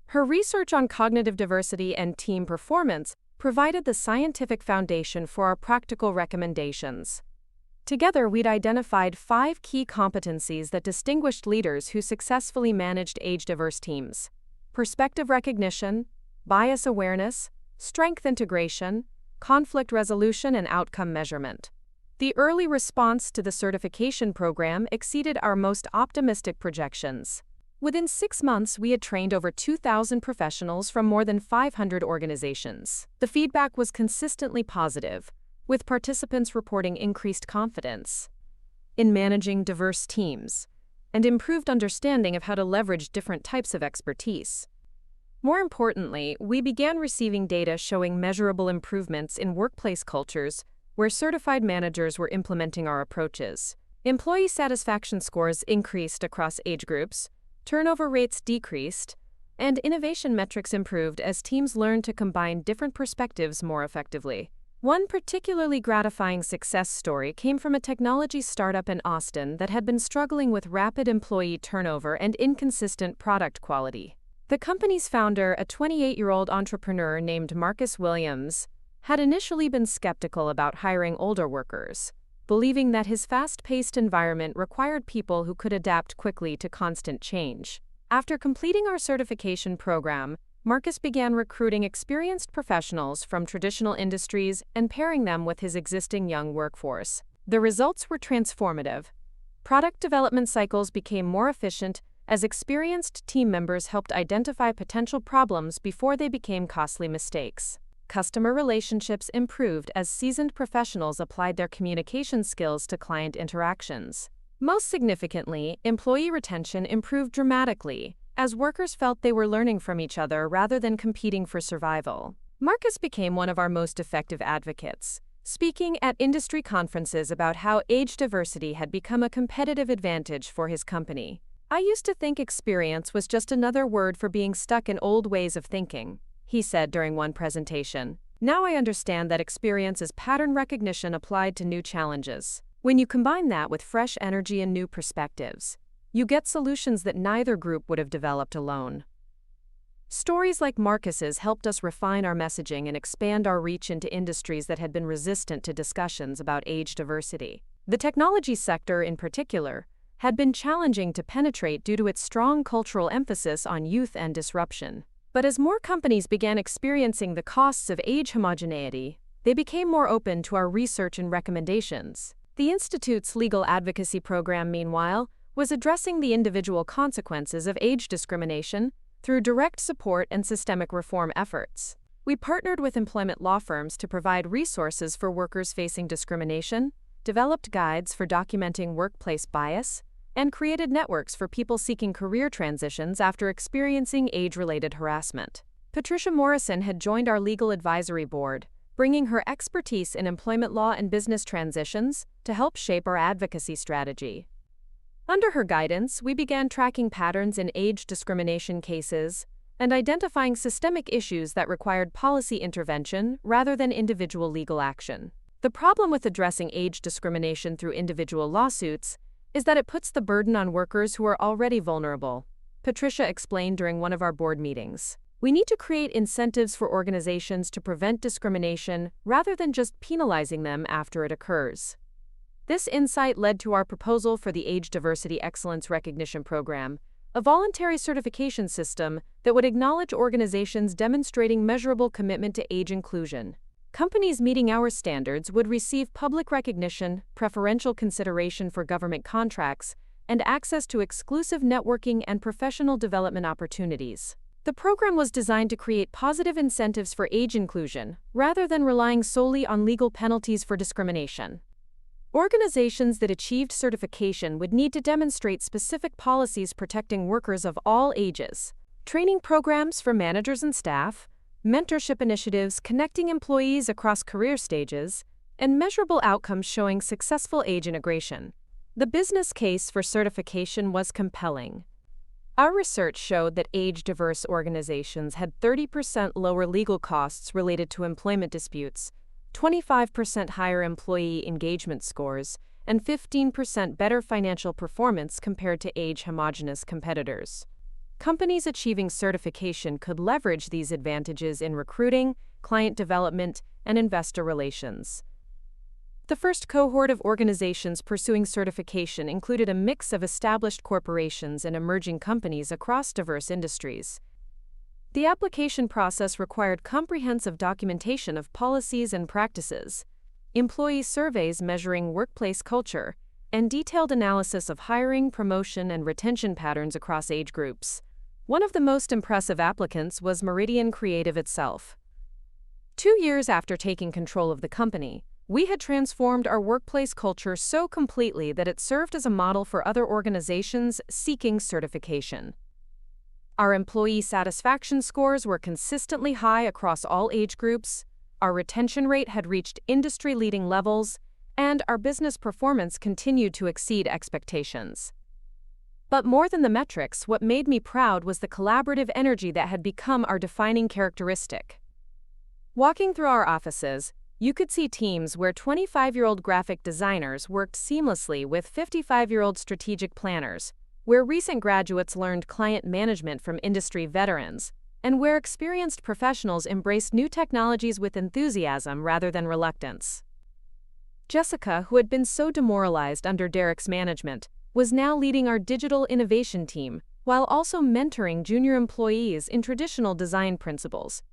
Her research on cognitive diversity and team performance provided the scientific foundation for our practical recommendations. Together, we'd identified 5 key competencies that distinguished leaders who successfully managed age-diverse teams: perspective recognition, bias awareness, strength integration, conflict resolution, and outcome measurement. The early response to the certification program exceeded our most optimistic projections. Within 6 months, we had trained over 2,000 professionals from more than 500 organizations. The feedback was consistently positive, with participants reporting increased confidence in managing diverse teams and improved understanding of how to leverage different types of expertise. More importantly, we began receiving data showing measurable improvements in workplace cultures where certified managers were implementing our approaches. Employee satisfaction scores increased across age groups, turnover rates decreased, and innovation metrics improved as teams learned to combine different perspectives more effectively. One particularly gratifying success story came from a technology startup in Austin that had been struggling with rapid employee turnover and inconsistent product quality. The company's founder, a 28-year-old entrepreneur named Marcus Williams, had initially been skeptical about hiring older workers, believing that his fast-paced environment required people who could adapt quickly to constant change. After completing our certification program, Marcus began recruiting experienced professionals from traditional industries and pairing them with his existing young workforce. The results were transformative. Product development cycles became more efficient as experienced team members helped identify potential problems before they became costly mistakes. Customer relationships improved as seasoned professionals applied their communication skills to client interactions. Most significantly, employee retention improved dramatically, as workers felt they were learning from each other rather than competing for survival. Marcus became one of our most effective advocates, speaking at industry conferences about how age diversity had become a competitive advantage for his company. "I used to think experience was just another word for being stuck in old ways of thinking," he said during one presentation. "Now I understand that experience is pattern recognition applied to new challenges. When you combine that with fresh energy and new perspectives, you get solutions that neither group would have developed alone." Stories like Marcus's helped us refine our messaging and expand our reach into industries that had been resistant to discussions about age diversity. The technology sector, in particular, had been challenging to penetrate due to its strong cultural emphasis on youth and disruption. But as more companies began experiencing the costs of age homogeneity, they became more open to our research and recommendations. The Institute's legal advocacy program, meanwhile, was addressing the individual consequences of age discrimination through direct support and systemic reform efforts. We partnered with employment law firms to provide resources for workers facing discrimination, developed guides for documenting workplace bias, and created networks for people seeking career transitions after experiencing age-related harassment. Patricia Morrison had joined our legal advisory board, bringing her expertise in employment law and business transitions to help shape our advocacy strategy. Under her guidance, we began tracking patterns in age discrimination cases and identifying systemic issues that required policy intervention rather than individual legal action. The problem with addressing age discrimination through individual lawsuits is that it puts the burden on workers who are already vulnerable, Patricia explained during one of our board meetings. We need to create incentives for organizations to prevent discrimination rather than just penalizing them after it occurs. This insight led to our proposal for the Age Diversity Excellence Recognition Program, a voluntary certification system that would acknowledge organizations demonstrating measurable commitment to age inclusion. Companies meeting our standards would receive public recognition, preferential consideration for government contracts, and access to exclusive networking and professional development opportunities. The program was designed to create positive incentives for age inclusion, rather than relying solely on legal penalties for discrimination. Organizations that achieved certification would need to demonstrate specific policies protecting workers of all ages, training programs for managers and staff, mentorship initiatives connecting employees across career stages, and measurable outcomes showing successful age integration. The business case for certification was compelling. Our research showed that age-diverse organizations had 30% lower legal costs related to employment disputes, 25% higher employee engagement scores, and 15% better financial performance compared to age-homogeneous competitors. Companies achieving certification could leverage these advantages in recruiting, client development, and investor relations. The first cohort of organizations pursuing certification included a mix of established corporations and emerging companies across diverse industries. The application process required comprehensive documentation of policies and practices, employee surveys measuring workplace culture, and detailed analysis of hiring, promotion, and retention patterns across age groups. One of the most impressive applicants was Meridian Creative itself. 2 years after taking control of the company, we had transformed our workplace culture so completely that it served as a model for other organizations seeking certification. Our employee satisfaction scores were consistently high across all age groups, our retention rate had reached industry-leading levels, and our business performance continued to exceed expectations. But more than the metrics, what made me proud was the collaborative energy that had become our defining characteristic. Walking through our offices, You could see teams where 25-year-old graphic designers worked seamlessly with 55-year-old strategic planners, where recent graduates learned client management from industry veterans, and where experienced professionals embraced new technologies with enthusiasm rather than reluctance. Jessica, who had been so demoralized under Derek's management, was now leading our digital innovation team, while also mentoring junior employees in traditional design principles.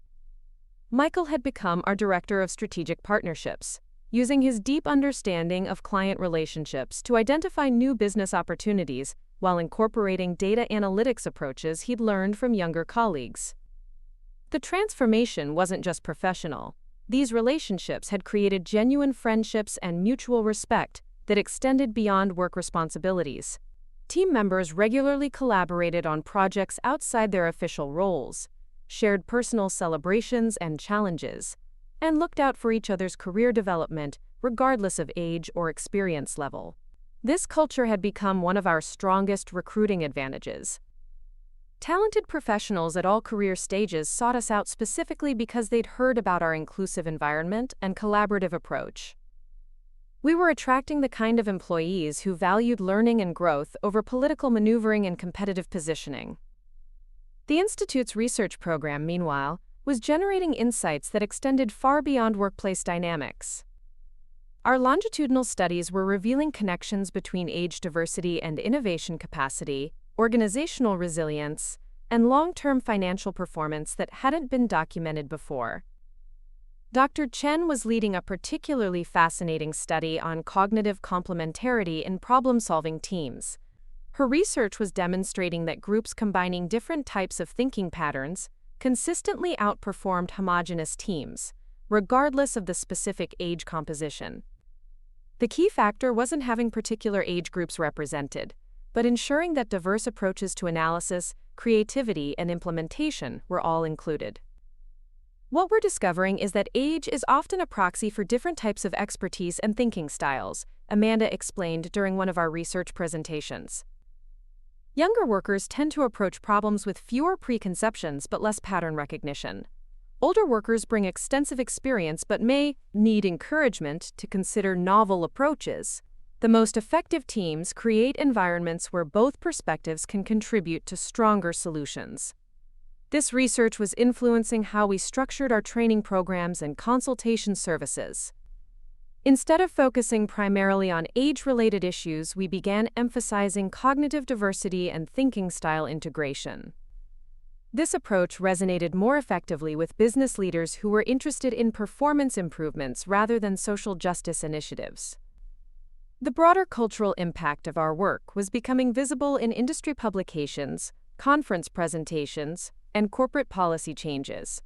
Michael had become our director of strategic partnerships, using his deep understanding of client relationships to identify new business opportunities while incorporating data analytics approaches he'd learned from younger colleagues. The transformation wasn't just professional. These relationships had created genuine friendships and mutual respect that extended beyond work responsibilities. Team members regularly collaborated on projects outside their official roles, shared personal celebrations and challenges, and looked out for each other's career development regardless of age or experience level. This culture had become one of our strongest recruiting advantages. Talented professionals at all career stages sought us out specifically because they'd heard about our inclusive environment and collaborative approach. We were attracting the kind of employees who valued learning and growth over political maneuvering and competitive positioning. The Institute's research program, meanwhile, was generating insights that extended far beyond workplace dynamics. Our longitudinal studies were revealing connections between age diversity and innovation capacity, organizational resilience, and long-term financial performance that hadn't been documented before. Dr. Chen was leading a particularly fascinating study on cognitive complementarity in problem-solving teams. Her research was demonstrating that groups combining different types of thinking patterns consistently outperformed homogeneous teams, regardless of the specific age composition. The key factor wasn't having particular age groups represented, but ensuring that diverse approaches to analysis, creativity, and implementation were all included. What we're discovering is that age is often a proxy for different types of expertise and thinking styles, Amanda explained during one of our research presentations. Younger workers tend to approach problems with fewer preconceptions but less pattern recognition. Older workers bring extensive experience but may need encouragement to consider novel approaches. The most effective teams create environments where both perspectives can contribute to stronger solutions. This research was influencing how we structured our training programs and consultation services. Instead of focusing primarily on age-related issues, we began emphasizing cognitive diversity and thinking style integration. This approach resonated more effectively with business leaders who were interested in performance improvements rather than social justice initiatives. The broader cultural impact of our work was becoming visible in industry publications, conference presentations, and corporate policy changes.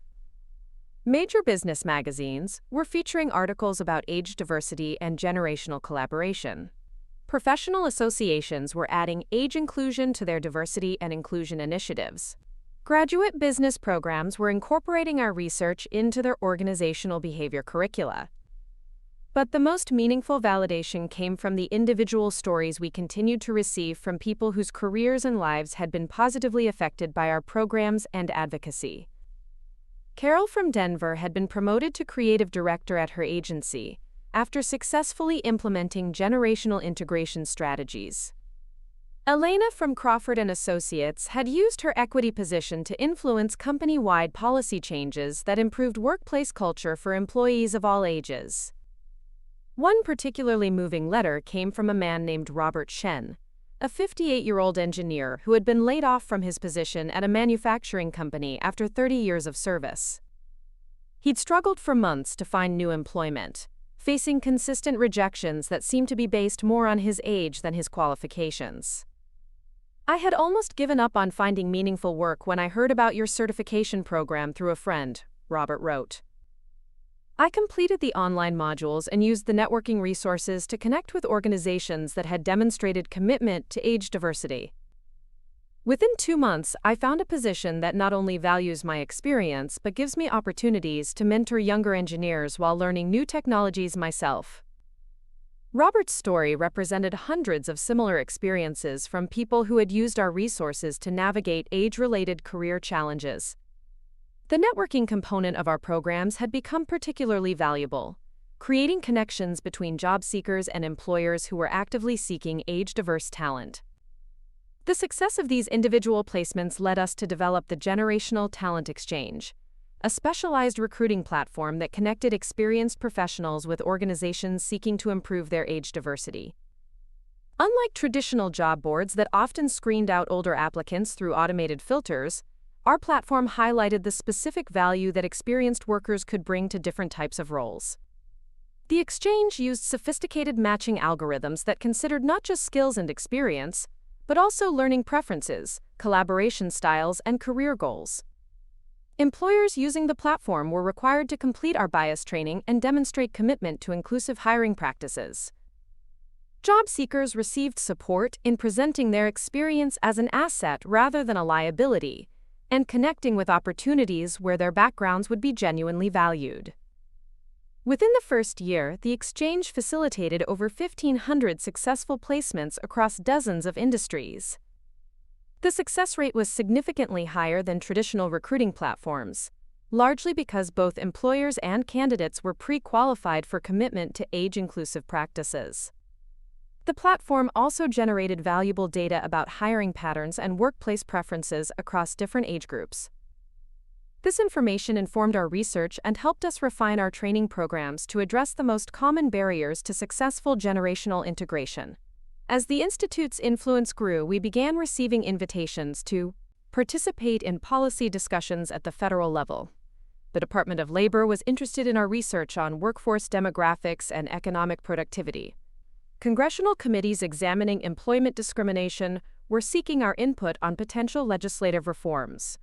Major business magazines were featuring articles about age diversity and generational collaboration. Professional associations were adding age inclusion to their diversity and inclusion initiatives. Graduate business programs were incorporating our research into their organizational behavior curricula. But the most meaningful validation came from the individual stories we continued to receive from people whose careers and lives had been positively affected by our programs and advocacy. Carol from Denver had been promoted to creative director at her agency after successfully implementing generational integration strategies. Elena from Crawford & Associates had used her equity position to influence company-wide policy changes that improved workplace culture for employees of all ages. One particularly moving letter came from a man named Robert Shen, a 58-year-old engineer who had been laid off from his position at a manufacturing company after 30 years of service. He'd struggled for months to find new employment, facing consistent rejections that seemed to be based more on his age than his qualifications. "I had almost given up on finding meaningful work when I heard about your certification program through a friend," Robert wrote. "I completed the online modules and used the networking resources to connect with organizations that had demonstrated commitment to age diversity. Within 2 months, I found a position that not only values my experience but gives me opportunities to mentor younger engineers while learning new technologies myself." Robert's story represented hundreds of similar experiences from people who had used our resources to navigate age-related career challenges. The networking component of our programs had become particularly valuable. creating connections between job seekers and employers who were actively seeking age-diverse talent. The success of these individual placements led us to develop the Generational Talent Exchange, a specialized recruiting platform that connected experienced professionals with organizations seeking to improve their age diversity. Unlike traditional job boards that often screened out older applicants through automated filters, our platform highlighted the specific value that experienced workers could bring to different types of roles. The exchange used sophisticated matching algorithms that considered not just skills and experience, but also learning preferences, collaboration styles, and career goals. Employers using the platform were required to complete our bias training and demonstrate commitment to inclusive hiring practices. Job seekers received support in presenting their experience as an asset rather than a liability, and connecting with opportunities where their backgrounds would be genuinely valued. Within the first year, the exchange facilitated over 1,500 successful placements across dozens of industries. The success rate was significantly higher than traditional recruiting platforms, largely because both employers and candidates were pre-qualified for commitment to age-inclusive practices. The platform also generated valuable data about hiring patterns and workplace preferences across different age groups. This information informed our research and helped us refine our training programs to address the most common barriers to successful generational integration. As the Institute's influence grew, we began receiving invitations to participate in policy discussions at the federal level. The Department of Labor was interested in our research on workforce demographics and economic productivity. Congressional committees examining employment discrimination were seeking our input on potential legislative reforms.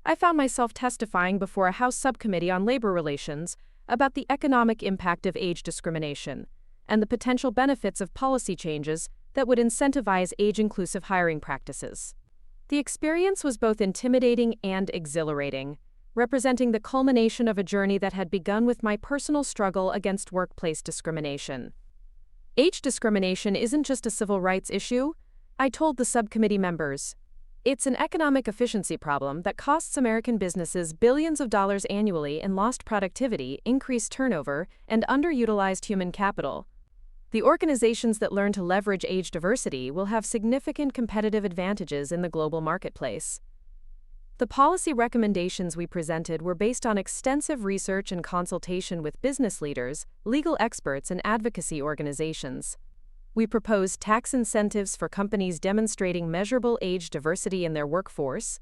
I found myself testifying before a House subcommittee on labor relations about the economic impact of age discrimination and the potential benefits of policy changes that would incentivize age-inclusive hiring practices. The experience was both intimidating and exhilarating, representing the culmination of a journey that had begun with my personal struggle against workplace discrimination. Age discrimination isn't just a civil rights issue, I told the subcommittee members. It's an economic efficiency problem that costs American businesses billions of dollars annually in lost productivity, increased turnover, and underutilized human capital. The organizations that learn to leverage age diversity will have significant competitive advantages in the global marketplace. The policy recommendations we presented were based on extensive research and consultation with business leaders, legal experts, and advocacy organizations. We proposed tax incentives for companies demonstrating measurable age diversity in their workforce,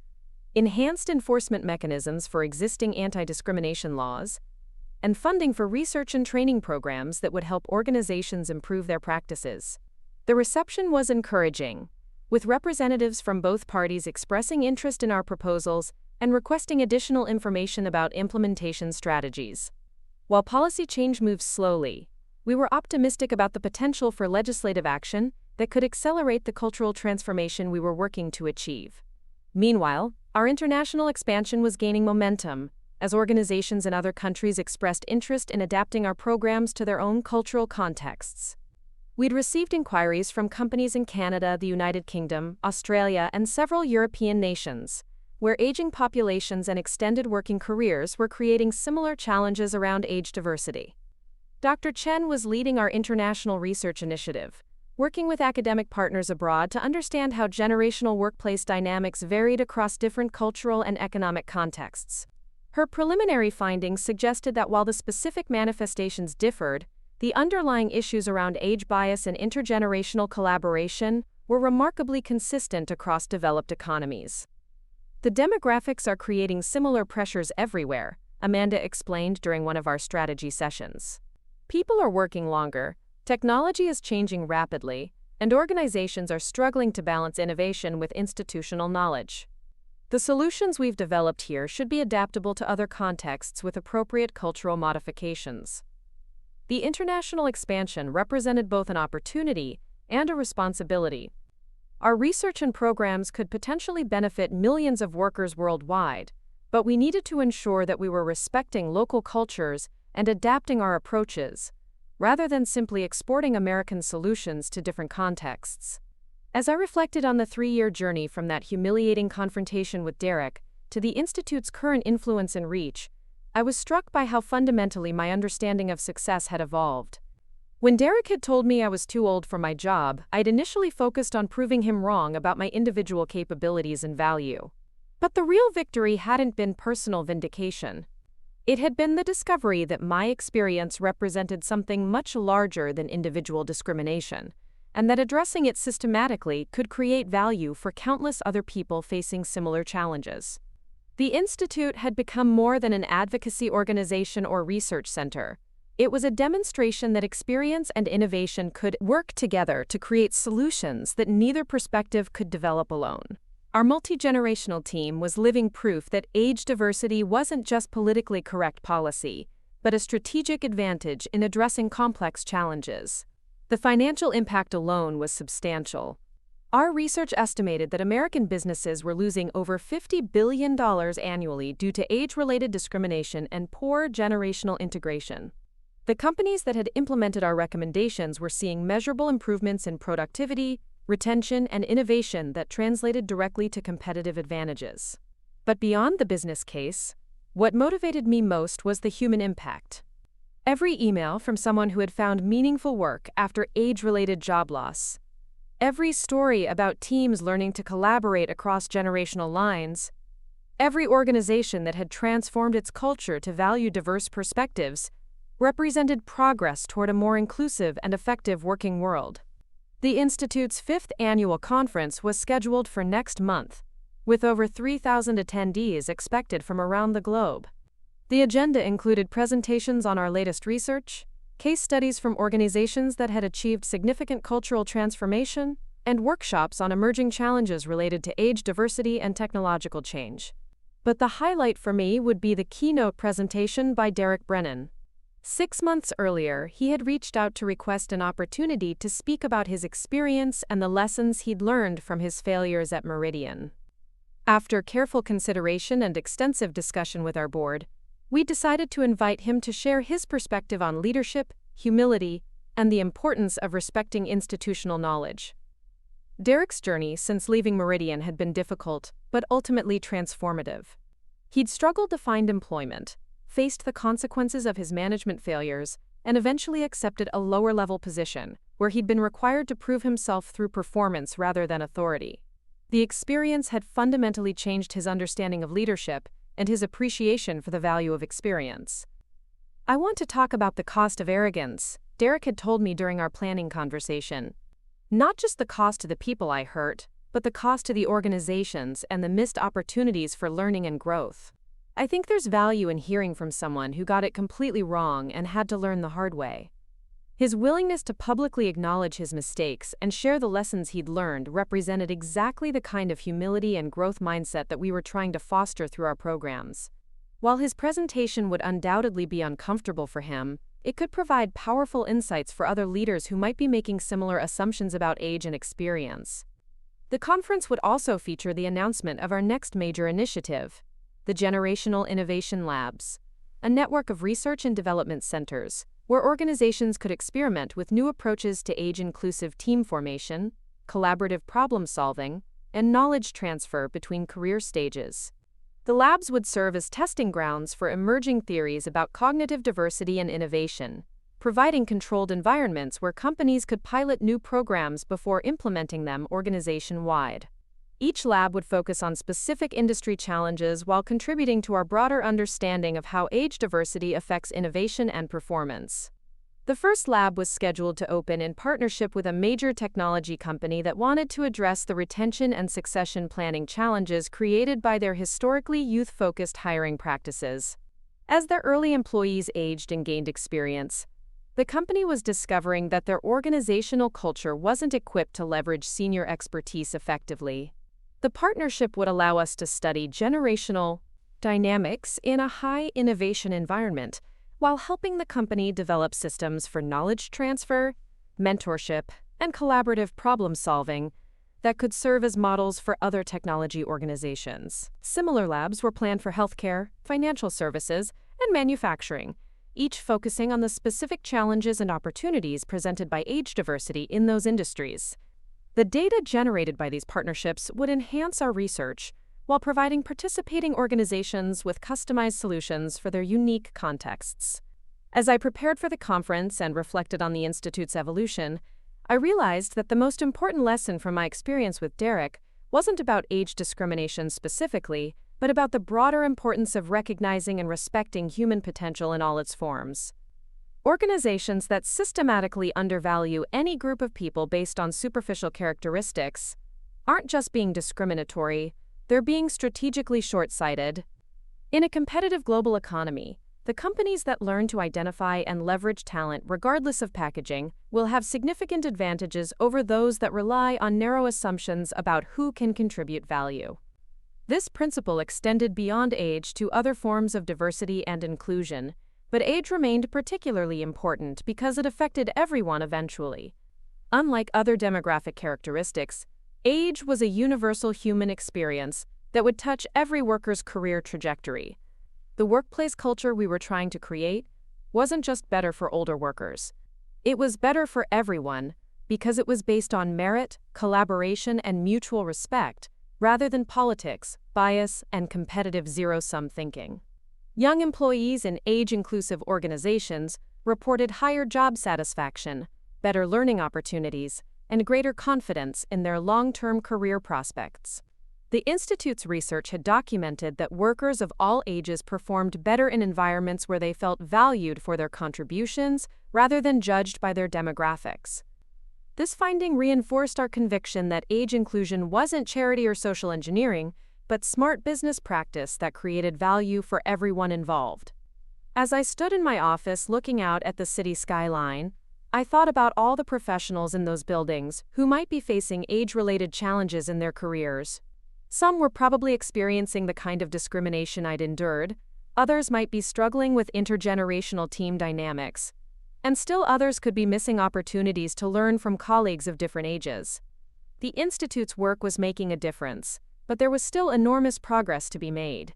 enhanced enforcement mechanisms for existing anti-discrimination laws, and funding for research and training programs that would help organizations improve their practices. The reception was encouraging, with representatives from both parties expressing interest in our proposals and requesting additional information about implementation strategies. While policy change moves slowly, we were optimistic about the potential for legislative action that could accelerate the cultural transformation we were working to achieve. Meanwhile, our international expansion was gaining momentum, as organizations in other countries expressed interest in adapting our programs to their own cultural contexts. We'd received inquiries from companies in Canada, the United Kingdom, Australia, and several European nations, where aging populations and extended working careers were creating similar challenges around age diversity. Dr. Chen was leading our international research initiative, working with academic partners abroad to understand how generational workplace dynamics varied across different cultural and economic contexts. Her preliminary findings suggested that while the specific manifestations differed, the underlying issues around age bias and intergenerational collaboration were remarkably consistent across developed economies. The demographics are creating similar pressures everywhere, Amanda explained during one of our strategy sessions. People are working longer, technology is changing rapidly, and organizations are struggling to balance innovation with institutional knowledge. The solutions we've developed here should be adaptable to other contexts with appropriate cultural modifications. The international expansion represented both an opportunity and a responsibility. Our research and programs could potentially benefit millions of workers worldwide, but we needed to ensure that we were respecting local cultures and adapting our approaches, rather than simply exporting American solutions to different contexts. As I reflected on the 3-year journey from that humiliating confrontation with Derek to the Institute's current influence and reach, I was struck by how fundamentally my understanding of success had evolved. When Derek had told me I was too old for my job, I'd initially focused on proving him wrong about my individual capabilities and value. But the real victory hadn't been personal vindication. It had been the discovery that my experience represented something much larger than individual discrimination, and that addressing it systematically could create value for countless other people facing similar challenges. The Institute had become more than an advocacy organization or research center. It was a demonstration that experience and innovation could work together to create solutions that neither perspective could develop alone. Our multi-generational team was living proof that age diversity wasn't just politically correct policy, but a strategic advantage in addressing complex challenges. The financial impact alone was substantial. Our research estimated that American businesses were losing over $50 billion annually due to age-related discrimination and poor generational integration. The companies that had implemented our recommendations were seeing measurable improvements in productivity, retention, and innovation that translated directly to competitive advantages. But beyond the business case, what motivated me most was the human impact. Every email from someone who had found meaningful work after age-related job loss, every story about teams learning to collaborate across generational lines, every organization that had transformed its culture to value diverse perspectives, represented progress toward a more inclusive and effective working world. The Institute's fifth annual conference was scheduled for next month, with over 3,000 attendees expected from around the globe. The agenda included presentations on our latest research, case studies from organizations that had achieved significant cultural transformation, and workshops on emerging challenges related to age diversity and technological change. But the highlight for me would be the keynote presentation by Thomas Brennan. 6 months earlier, he had reached out to request an opportunity to speak about his experience and the lessons he'd learned from his failures at Meridian. After careful consideration and extensive discussion with our board, we decided to invite him to share his perspective on leadership, humility, and the importance of respecting institutional knowledge. Derek's journey since leaving Meridian had been difficult, but ultimately transformative. He'd struggled to find employment, faced the consequences of his management failures, and eventually accepted a lower-level position, where he'd been required to prove himself through performance rather than authority. The experience had fundamentally changed his understanding of leadership and his appreciation for the value of experience. "I want to talk about the cost of arrogance," Derek had told me during our planning conversation. "Not just the cost to the people I hurt, but the cost to the organizations and the missed opportunities for learning and growth. I think there's value in hearing from someone who got it completely wrong and had to learn the hard way." His willingness to publicly acknowledge his mistakes and share the lessons he'd learned represented exactly the kind of humility and growth mindset that we were trying to foster through our programs. While his presentation would undoubtedly be uncomfortable for him, it could provide powerful insights for other leaders who might be making similar assumptions about age and experience. The conference would also feature the announcement of our next major initiative, the Generational Innovation Labs, a network of research and development centers, where organizations could experiment with new approaches to age-inclusive team formation, collaborative problem-solving, and knowledge transfer between career stages. The labs would serve as testing grounds for emerging theories about cognitive diversity and innovation, providing controlled environments where companies could pilot new programs before implementing them organization-wide. Each lab would focus on specific industry challenges while contributing to our broader understanding of how age diversity affects innovation and performance. The first lab was scheduled to open in partnership with a major technology company that wanted to address the retention and succession planning challenges created by their historically youth-focused hiring practices. As their early employees aged and gained experience, the company was discovering that their organizational culture wasn't equipped to leverage senior expertise effectively. The partnership would allow us to study generational dynamics in a high-innovation environment, while helping the company develop systems for knowledge transfer, mentorship, and collaborative problem-solving that could serve as models for other technology organizations. Similar labs were planned for healthcare, financial services, and manufacturing, each focusing on the specific challenges and opportunities presented by age diversity in those industries. The data generated by these partnerships would enhance our research while providing participating organizations with customized solutions for their unique contexts. As I prepared for the conference and reflected on the Institute's evolution, I realized that the most important lesson from my experience with Derek wasn't about age discrimination specifically, but about the broader importance of recognizing and respecting human potential in all its forms. Organizations that systematically undervalue any group of people based on superficial characteristics aren't just being discriminatory, they're being strategically short-sighted. In a competitive global economy, the companies that learn to identify and leverage talent regardless of packaging will have significant advantages over those that rely on narrow assumptions about who can contribute value. This principle extended beyond age to other forms of diversity and inclusion, but age remained particularly important because it affected everyone eventually. Unlike other demographic characteristics, age was a universal human experience that would touch every worker's career trajectory. The workplace culture we were trying to create wasn't just better for older workers. It was better for everyone because it was based on merit, collaboration, and mutual respect, rather than politics, bias, and competitive zero-sum thinking. Young employees in age-inclusive organizations reported higher job satisfaction, better learning opportunities, and greater confidence in their long-term career prospects. The Institute's research had documented that workers of all ages performed better in environments where they felt valued for their contributions rather than judged by their demographics. This finding reinforced our conviction that age inclusion wasn't charity or social engineering, but smart business practice that created value for everyone involved. As I stood in my office looking out at the city skyline, I thought about all the professionals in those buildings who might be facing age-related challenges in their careers. Some were probably experiencing the kind of discrimination I'd endured, others might be struggling with intergenerational team dynamics, and still others could be missing opportunities to learn from colleagues of different ages. The Institute's work was making a difference, but there was still enormous progress to be made.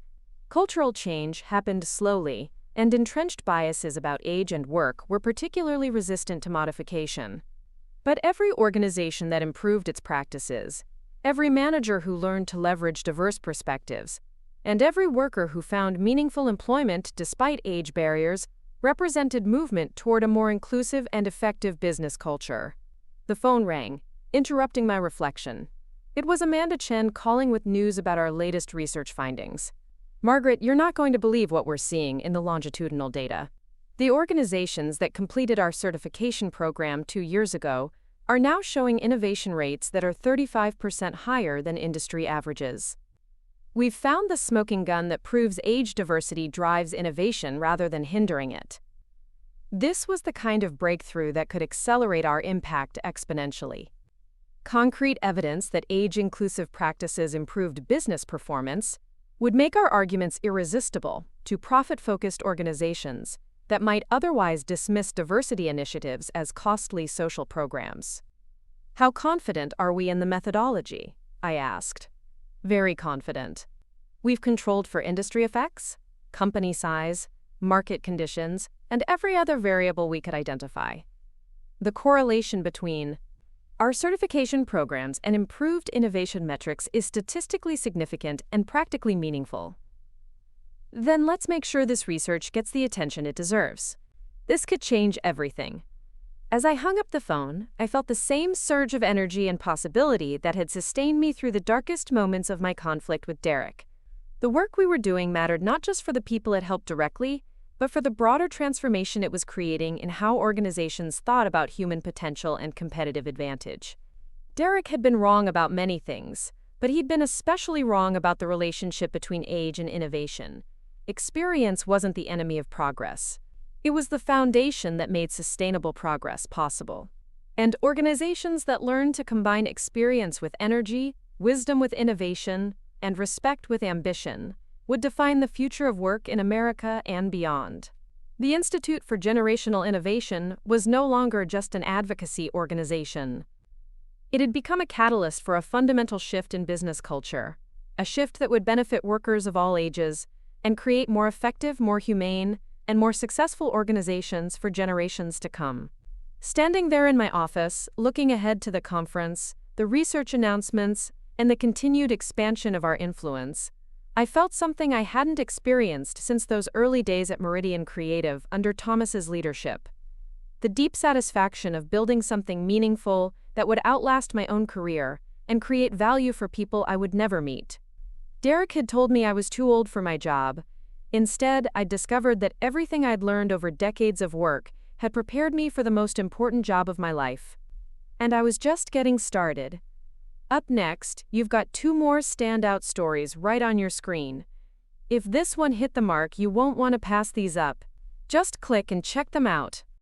Cultural change happened slowly, and entrenched biases about age and work were particularly resistant to modification. But every organization that improved its practices, every manager who learned to leverage diverse perspectives, and every worker who found meaningful employment despite age barriers represented movement toward a more inclusive and effective business culture. The phone rang, interrupting my reflection. It was Amanda Chen calling with news about our latest research findings. Margaret, you're not going to believe what we're seeing in the longitudinal data. The organizations that completed our certification program 2 years ago are now showing innovation rates that are 35% higher than industry averages. We've found the smoking gun that proves age diversity drives innovation rather than hindering it. This was the kind of breakthrough that could accelerate our impact exponentially. Concrete evidence that age-inclusive practices improved business performance would make our arguments irresistible to profit-focused organizations that might otherwise dismiss diversity initiatives as costly social programs. How confident are we in the methodology? I asked. Very confident. We've controlled for industry effects, company size, market conditions, and every other variable we could identify. The correlation between our certification programs and improved innovation metrics is statistically significant and practically meaningful. Then let's make sure this research gets the attention it deserves. This could change everything. As I hung up the phone, I felt the same surge of energy and possibility that had sustained me through the darkest moments of my conflict with Derek. The work we were doing mattered not just for the people it helped directly, but for the broader transformation it was creating in how organizations thought about human potential and competitive advantage. Derek had been wrong about many things, but he'd been especially wrong about the relationship between age and innovation. Experience wasn't the enemy of progress. It was the foundation that made sustainable progress possible. And organizations that learned to combine experience with energy, wisdom with innovation, and respect with ambition would define the future of work in America and beyond. The Institute for Generational Innovation was no longer just an advocacy organization. It had become a catalyst for a fundamental shift in business culture, a shift that would benefit workers of all ages and create more effective, more humane, and more successful organizations for generations to come. Standing there in my office, looking ahead to the conference, the research announcements, and the continued expansion of our influence, I felt something I hadn't experienced since those early days at Meridian Creative under Thomas's leadership. The deep satisfaction of building something meaningful that would outlast my own career and create value for people I would never meet. Derek had told me I was too old for my job. Instead, I'd discovered that everything I'd learned over decades of work had prepared me for the most important job of my life. And I was just getting started. Up next, you've got 2 more standout stories right on your screen. If this one hit the mark, you won't want to pass these up. Just click and check them out.